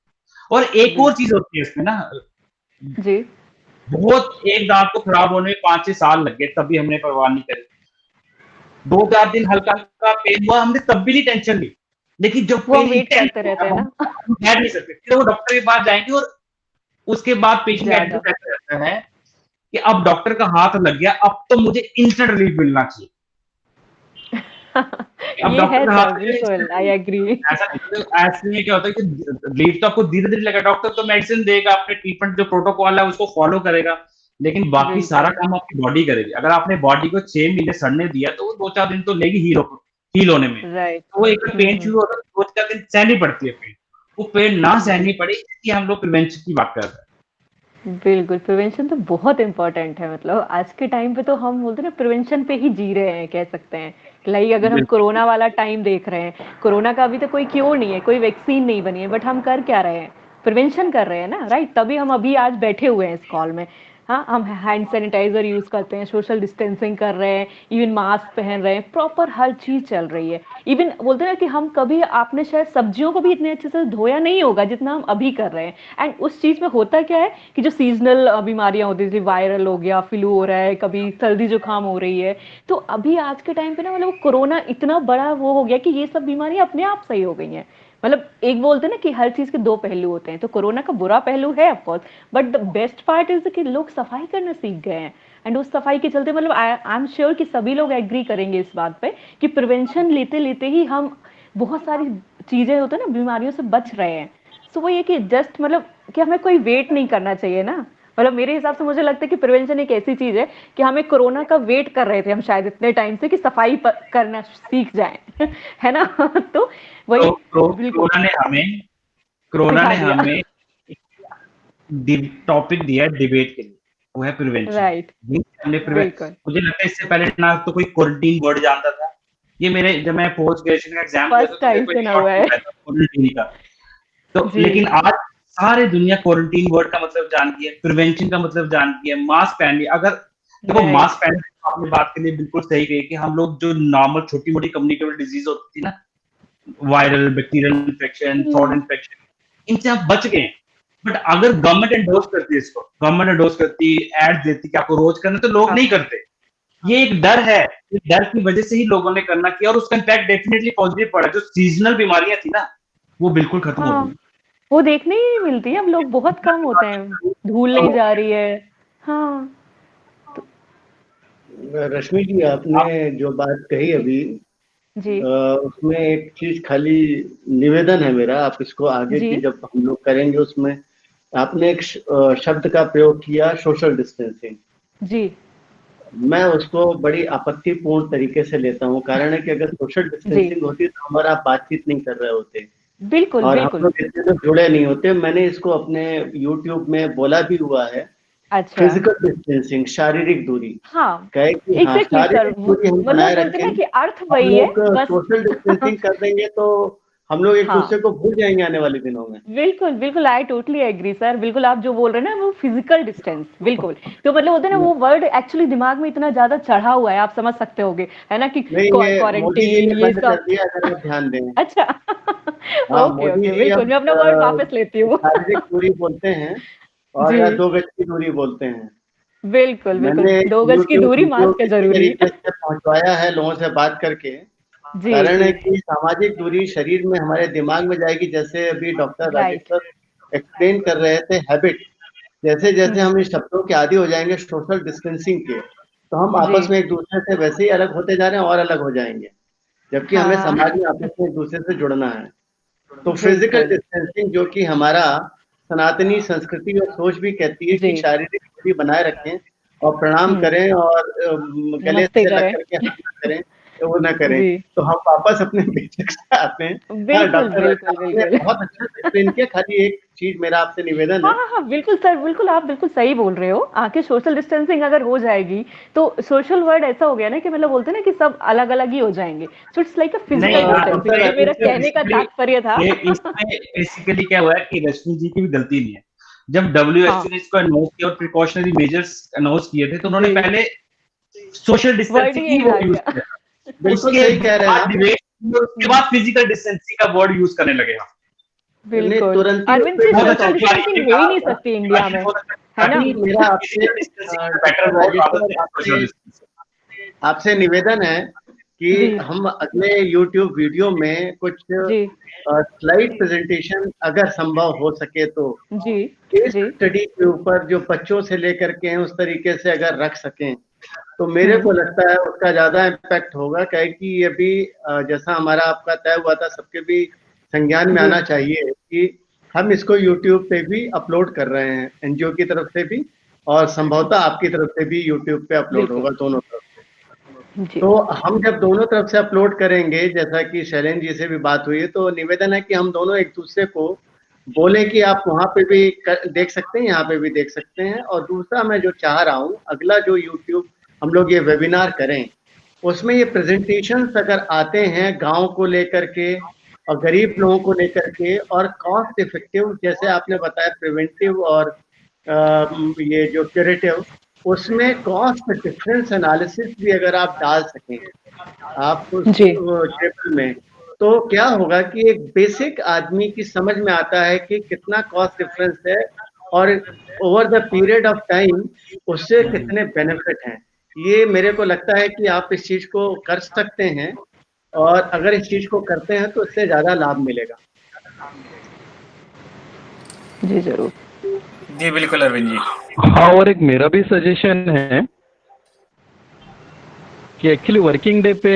और एक और चीज होती है इसमें ना जी, बहुत एक दांत को खराब होने में 5-6 साल लग गए, तभी हमने परवाह नहीं करी। 2-4 दिन हल्का हल्का पेन हुआ, हमने तब भी नहीं टेंशन ली, लेकिन जब वो वेट करते रहते हैं ना, बैठ नहीं सकते, फिर वो डॉक्टर के पास जाएंगे, और उसके बाद पेशेंट एडमिट रहता है कि अब डॉक्टर का हाथ लग गया, अब तो मुझे इंस्टेंट रिलीफ मिलना चाहिए। अब ये है सर, बिल्कुल आई एग्री। ऐसे में क्या होता है कि रिलीफ तो आपको धीरे धीरे लगा, डॉक्टर तो मेडिसिन देगा, अपने ट्रीटमेंट जो प्रोटोकॉल है उसको फॉलो करेगा, लेकिन बाकी सारा काम आपकी बॉडी करेगी। अगर आपने बॉडी को 6 महीने सड़ने दिया तो वो 2-4 दिन तो लेगी हील होने में। तो वो एक पेन शुरू होता है, 2-4 दिन सहनी पड़ती है पेन, वो पेन ना सहनी पड़े, इसलिए हम लोग प्रिवेंशन की बात कर रहे हैं। बिल्कुल, प्रिवेंशन तो बहुत इम्पोर्टेंट है। मतलब आज के टाइम पे तो हम बोलते हैं ना, प्रिवेंशन पे ही जी रहे हैं, कह सकते हैं। लाइक अगर हम कोरोना वाला टाइम देख रहे हैं, कोरोना का अभी तो कोई क्योर नहीं है, कोई वैक्सीन नहीं बनी है, बट हम कर क्या रहे हैं, प्रिवेंशन कर रहे हैं ना, राइट। तभी हम अभी आज बैठे हुए हैं इस कॉल में। हाँ, हम हैंड सैनिटाइजर यूज करते हैं, सोशल डिस्टेंसिंग कर रहे हैं, इवन मास्क पहन रहे हैं, प्रॉपर हर चीज चल रही है। इवन बोलते हैं कि हम कभी, आपने शायद सब्जियों को भी इतने अच्छे से धोया नहीं होगा जितना हम अभी कर रहे हैं। एंड उस चीज में होता क्या है कि जो सीजनल बीमारियां होती थी, वायरल हो गया, फ्लू हो रहा है, कभी सर्दी जुकाम हो रही है, तो अभी आज के टाइम पे ना, मतलब कोरोना इतना बड़ा वो हो गया कि ये सब बीमारियां अपने आप सही हो गई हैं। मतलब एक बोलते हैं ना कि हर चीज के दो पहलू होते हैं, तो कोरोना का बुरा पहलू है of course, but the best part is कि लोग सफाई करना सीख गए हैं। एंड उस सफाई के चलते, मतलब आई एम श्योर कि सभी लोग एग्री करेंगे इस बात पे कि प्रिवेंशन लेते लेते ही हम बहुत सारी चीजें होते हैं ना, बीमारियों से बच रहे हैं। सो वो ये कि जस्ट मतलब कि हमें कोई वेट नहीं करना चाहिए ना, मतलब मेरे हिसाब से मुझे लगता है कि प्रिवेंशन एक ऐसी चीज है कि हमें कोरोना का वेट कर रहे थे हम शायद इतने टाइम से कि सफाई करना सीख जाएं है ना तो वही बिल्कुल कोरोना सिखा ने दिया। हमें टॉपिक दिया है डिबेट के लिए, वो है प्रिवेंशन। राइट, हमने बिल्कुल मुझे लगता है इससे पहले ना तो कोई क्वारंटीन वर्ड जानता था। ये मेरे जब मैं पोस्ट ग्रेजुएशन का एग्जाम दिया था फर्स्ट तो मेरे टाइम को सुना शॉक हुआ है। लगा था क्वारंटीन का। तो जी लेकिन आज सारे दुनिया क्वारंटीन वर्ड का मतलब जानती है, प्रिवेंशन का मतलब जानती है, मास्क पहनिए। अगर देखो राइट मास्क पहनने की आपने बात के लिए बिल्कुल सही कही कि हम लोग जो नॉर्मल छोटी मोटी कम्युनिकेबल डिजीज होती थी ना, viral bacterial infection, throat infection, इनसे आप बच गए। बट अगर गवर्नमेंट एंडोर्स करती है इसको, गवर्नमेंट एंडोर्स करती, एड देती कि आपको रोज करना, तो लोग नहीं करते। ये एक डर है, इस डर की वजह से ही लोगों ने करना किया और उसका इम्पैक्ट डेफिनेटली पॉजिटिव पड़ा। जो सीजनल बीमारियां थी ना, वो बिल्कुल खत्म हो हाँ गई। वो देखने ही नहीं मिलती है, अब लोग बहुत कम होते हैं, धूल नहीं जा रही है। हाँ रश्मि जी, आपने जो बात कही अभी, जी उसमें एक चीज खाली निवेदन है मेरा, आप इसको आगे जी की जब हम लोग करेंगे उसमें, आपने एक शब्द का प्रयोग किया, सोशल डिस्टेंसिंग। जी मैं उसको बड़ी आपत्तिपूर्ण तरीके से लेता हूँ। कारण है कि अगर सोशल जी डिस्टेंसिंग होती तो हमारा आप बातचीत नहीं कर रहे होते बिल्कुल और हम बिल्कुल। लोग इतने लोग जुड़े नहीं होते। मैंने इसको अपने YouTube में बोला भी हुआ है, अच्छा फिजिकल डिस्टेंसिंग, शारीरिक दूरी। हाँ कहे कि हाँ, एग्जैक्टली सर, शारीरिक दूरी हम मतलब बनाए बोलते रखें। ना कि अर्थ हम वही है लोग बस। सोशल डिस्टेंसिंग कर देंगे तो हम लोग एक हाँ दूसरे को भूल जाएंगे आने वाले दिनों में। बिल्कुल बिल्कुल, आई टोटली एग्री सर। बिल्कुल आप जो बोल रहे हैं ना वो फिजिकल डिस्टेंस, बिल्कुल। तो मतलब होता है ना वो वर्ड एक्चुअली दिमाग में इतना ज्यादा चढ़ा हुआ है, आप समझ सकते होगे है ना कि नहीं, ये मोदी जी क्वारंटीन ने ये बंद सब। कर दिया, अगर आप ध्यान दें। अच्छा हाँ, ओके मोदी ओके, जी बिल्कुल अब मैं अपना वर्ड वापस लेती हूँ शारीरिक दूरी बोलते हैं और जी या 2 गज की दूरी बोलते हैं। बिल्कुल बिल्कुल, मैंने 2 गज की यूट्यूब दूरी वीडियो मास्क है इसी जरूरी तरीके से पहुंचवाया है लोगों से बात करके। जी कारण जी है कि सामाजिक दूरी शरीर में हमारे दिमाग में जाएगी, जैसे अभी डॉक्टर राइट राजेश्वर एक्सप्लेन कर रहे थे, हैबिट। जैसे जैसे हम हम्म इन शब्दों के आदी हो जाएंगे सोशल डिस्टेंसिंग के, तो हम जी आपस में एक दूसरे से वैसे ही अलग होते जा रहे हैं और अलग हो जाएंगे। जबकि हमें हाँ समाज में आपस में एक दूसरे से जुड़ना है। तो फिजिकल बिल्कुल डिस्टेंसिंग, जो कि हमारा सनातनी संस्कृति और सोच भी कहती है जी कि शारीरिक दूरी बनाए रखें और प्रणाम हम्म करें और गले नमस्ते से लग करें करके हाथ ना करें, तो वो ना करें। जी तो हम वापस अपने बेसिक्स पे आते हैं। हाँ, बिल्कुल डॉक्टर बिल्कुल आपने बिल्कुल बहुत अच्छे से एक्सप्लेन किया। खाली एक चीज मेरा आपसे निवेदन हाँ है। हाँ हाँ बिल्कुल सर, बिल्कुल आप बिल्कुल सही बोल रहे हो। आके सोशल डिस्टेंसिंग अगर हो जाएगी तो सोशल वर्ड ऐसा हो गया ना कि मतलब बोलते हैं ना कि सब अलग अलग ही हो जाएंगे। सो इट्स लाइक अ नहीं फिजिकल डिस्टेंसिंग, डॉक्टर जो मेरा राजेश्वर, कहने का बेसिकली तात्पर्य था ये इसमें बेसिकली क्या हुआ है कि रश्मि जी की भी गलती नहीं है। जब WHO हाँ ने इसको अनाउंस किया और प्रिकॉशनरी मेजर्स अनाउंस किए थे, तो उन्होंने जी पहले सोशल वर्ड ही डिस्टेंसिंग ही यही वर्ड था यूज क्या किया, बिल्कुल उसके सही कह रहे हैं बाद आप। डिबेट, उसके बाद फिजिकल डिस्टेंसिंग का वर्ड यूज करने लगे हम। नहीं, बिल्कुल। तुरंत ही उस अरविंद पे से बहुत जंप अच्छा सोशल हो किया गया। डिस्टेंसिंग आपने हो ही कहा, नहीं सकती इंडिया ये में, बहुत अच्छा है कहा ना? अभी कि मेरा आपसे फिजिकल डिस्टेंसिंग का better doctor word rather Rajeshwar, than social distancing। आपसे निवेदन है कि जी हम अगले YouTube वीडियो में कुछ जी स्लाइड प्रेजेंटेशन अगर संभव हो सके तो जी केस जी स्टडी के ऊपर जो बच्चों से लेकर के हैं उस तरीके से अगर रख सकें तो मेरे को लगता है उसका ज्यादा इम्पैक्ट होगा। क्या है कि अभी जैसा हमारा आपका तय हुआ था, सबके भी संज्ञान में जी आना चाहिए कि हम इसको YouTube पे भी अपलोड कर रहे हैं, एनजीओ की तरफ से भी और संभवतः आपकी तरफ से भी YouTube पे अपलोड बिल्कुल होगा, दोनों तरफ। जी तो हम जब दोनों तरफ से अपलोड करेंगे, जैसा कि शैलेंद्र जी से भी बात हुई है, तो निवेदन है कि हम दोनों एक दूसरे को बोले कि आप वहां पे भी देख सकते हैं, यहाँ पे भी देख सकते हैं। और दूसरा मैं जो चाह रहा हूँ, अगला जो यूट्यूब हम लोग ये वेबिनार करें, उसमें ये प्रेजेंटेशंस अगर आते हैं गांव को लेकर के और गरीब लोगों को लेकर के और कॉस्ट इफेक्टिव, जैसे आपने बताया प्रिवेंटिव और ये जो क्यूरेटिव, उसमें कॉस्ट डिफरेंस एनालिसिस भी अगर आप डाल सकें आप उस जी टेबल में, तो क्या होगा कि एक बेसिक आदमी की समझ में आता है कि कितना कॉस्ट डिफरेंस है और over the period of time उससे कितने बेनिफिट हैं। ये मेरे को लगता है कि आप इस चीज को कर सकते हैं और अगर इस चीज को करते हैं तो इससे ज्यादा लाभ मिलेगा। जी जरूर जी बिल्कुल अरविंद जी। हाँ, और एक मेरा भी सजेशन है कि एक्चुअली वर्किंग डे पे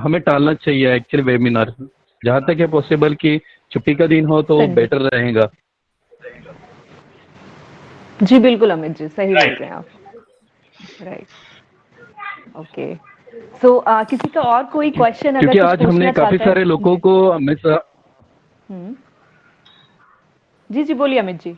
हमें टालना चाहिए एक्चुअली वेबिनार, जहाँ तक है पॉसिबल कि छुट्टी का दिन हो तो संडे बेटर रहेगा। जी बिल्कुल अमित जी, सही बोल रहे हैं आप। Right, okay. सो किसी का और कोई क्वेश्चन अगर क्योंकि कुछ आज हमने पूछना काफी चाहता है? सारे लोगों जी। को हमेशा जी जी बोलिए अमित जी।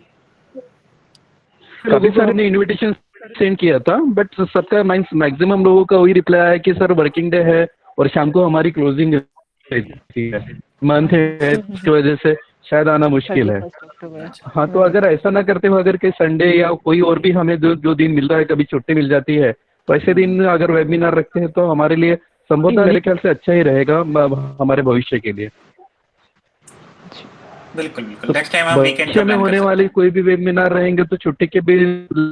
काफी सारे ने इनविटेशन सेंड किया था, बट सबका मैक्सिमम लोगों का वही रिप्लाई आया कि सर वर्किंग डे है और शाम को हमारी क्लोजिंग रहती है, मंथ है, इसकी वजह से शायद आना मुश्किल है। 31 अक्टूबर। हाँ, तो अगर ऐसा ना करते हुए अगर कहीं संडे या कोई और भी हमें जो दिन मिल रहा है, कभी छुट्टी मिल जाती है, तो ऐसे दिन अगर वेबिनार रखते हैं तो हमारे लिए संभवतः मेरे ख्याल से अच्छा ही रहेगा हमारे भविष्य के लिए। बिल्कुल बिल्कुल, तो नेक्स्ट टाइम हम वीकेंड भविष्य का में प्लान कर होने सकते वाले हैं। कोई भी वेबिनार रहेंगे तो छुट्टी के भी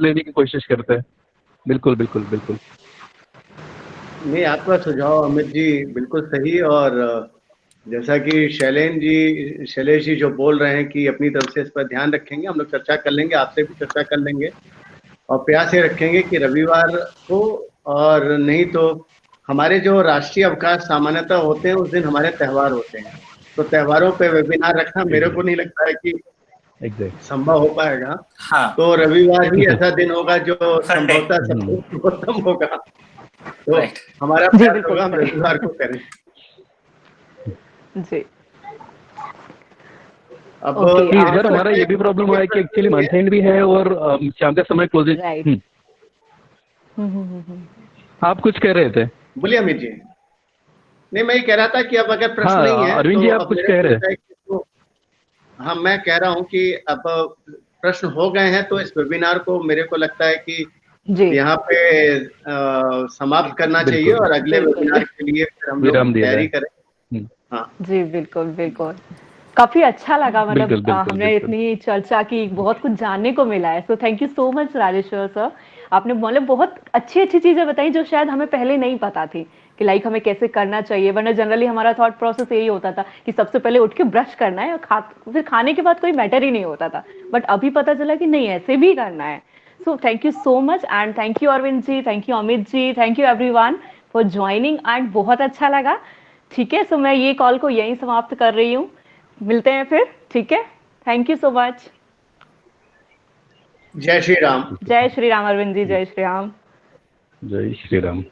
लेने की कोशिश करते हैं। बिल्कुल बिल्कुल बिल्कुल। नहीं, आपका सुझाव अमित जी बिल्कुल सही। और जैसा कि शैलेश जी जो बोल रहे हैं कि अपनी तरफ से इस पर ध्यान रखेंगे, हम लोग चर्चा कर लेंगे, आपसे भी चर्चा कर लेंगे और प्रयास ये रखेंगे कि रविवार को, और नहीं तो हमारे जो राष्ट्रीय अवकाश सामान्यतः होते हैं उस दिन हमारे त्योहार होते हैं, तो त्योहारों पे वेबिनार रखना मेरे को नहीं लगता है कि संभव हो पाएगा। हाँ, तो रविवार ही ऐसा दिन होगा जो संडे। संभवतः सबसे सर्वोत्तम होगा, तो राइट। हमारा जी प्रयास बिल्कुल होगा हम सही। रविवार को करें। जी अब ओके। इस बार हमारा ये भी प्रॉब्लम हुआ है कि एक्चुअली मंथ एंड भी है और शाम का समय क्लोजिंग। राइट। आप कुछ कह रहे थे? बोलिए अमित जी। नहीं, मैं ये कह रहा था कि अब अगर प्रश्न नहीं हाँ है अरविंद तो जी, आप अब कुछ मेरे कह को रहे लगता है कि हाँ, मैं कह रहा हूँ कि अब प्रश्न हो गए हैं तो इस वेबिनार को मेरे को लगता है कि जी यहाँ पे समाप्त करना चाहिए बिल्कुल और अगले बिल्कुल वेबिनार के लिए फिर हम लोग विराम दिया तैयारी जाए। करें। हाँ, जी बिल्कुल बिल्कुल। काफी अच्छा लगा, मतलब बिल्कुल बिल्कुल हमने बिल्कुल। इतनी चर्चा की, बहुत कुछ जानने को मिला है। So thank you so much Rajeshwar sir. आपने मतलब बहुत अच्छी अच्छी चीजें बताई जो शायद हमें पहले नहीं पता थी कि लाइक हमें कैसे करना चाहिए, वरना जनरली हमारा थॉट प्रोसेस यही होता था कि सबसे पहले उठ के ब्रश करना है और फिर खाने के बाद कोई मैटर ही नहीं होता था। बट अभी पता चला कि नहीं, ऐसे भी करना है। So thank you so much and thank you Arvind ji, thank you Amit ji, thank you everyone for joining and बहुत अच्छा लगा। ठीक है, सो मैं ये कॉल को यहीं समाप्त कर रही हूँ। मिलते हैं फिर, ठीक है। Thank you so much. जय श्री राम। जय श्री राम अरविंद जी, जय श्री राम। जय श्री राम।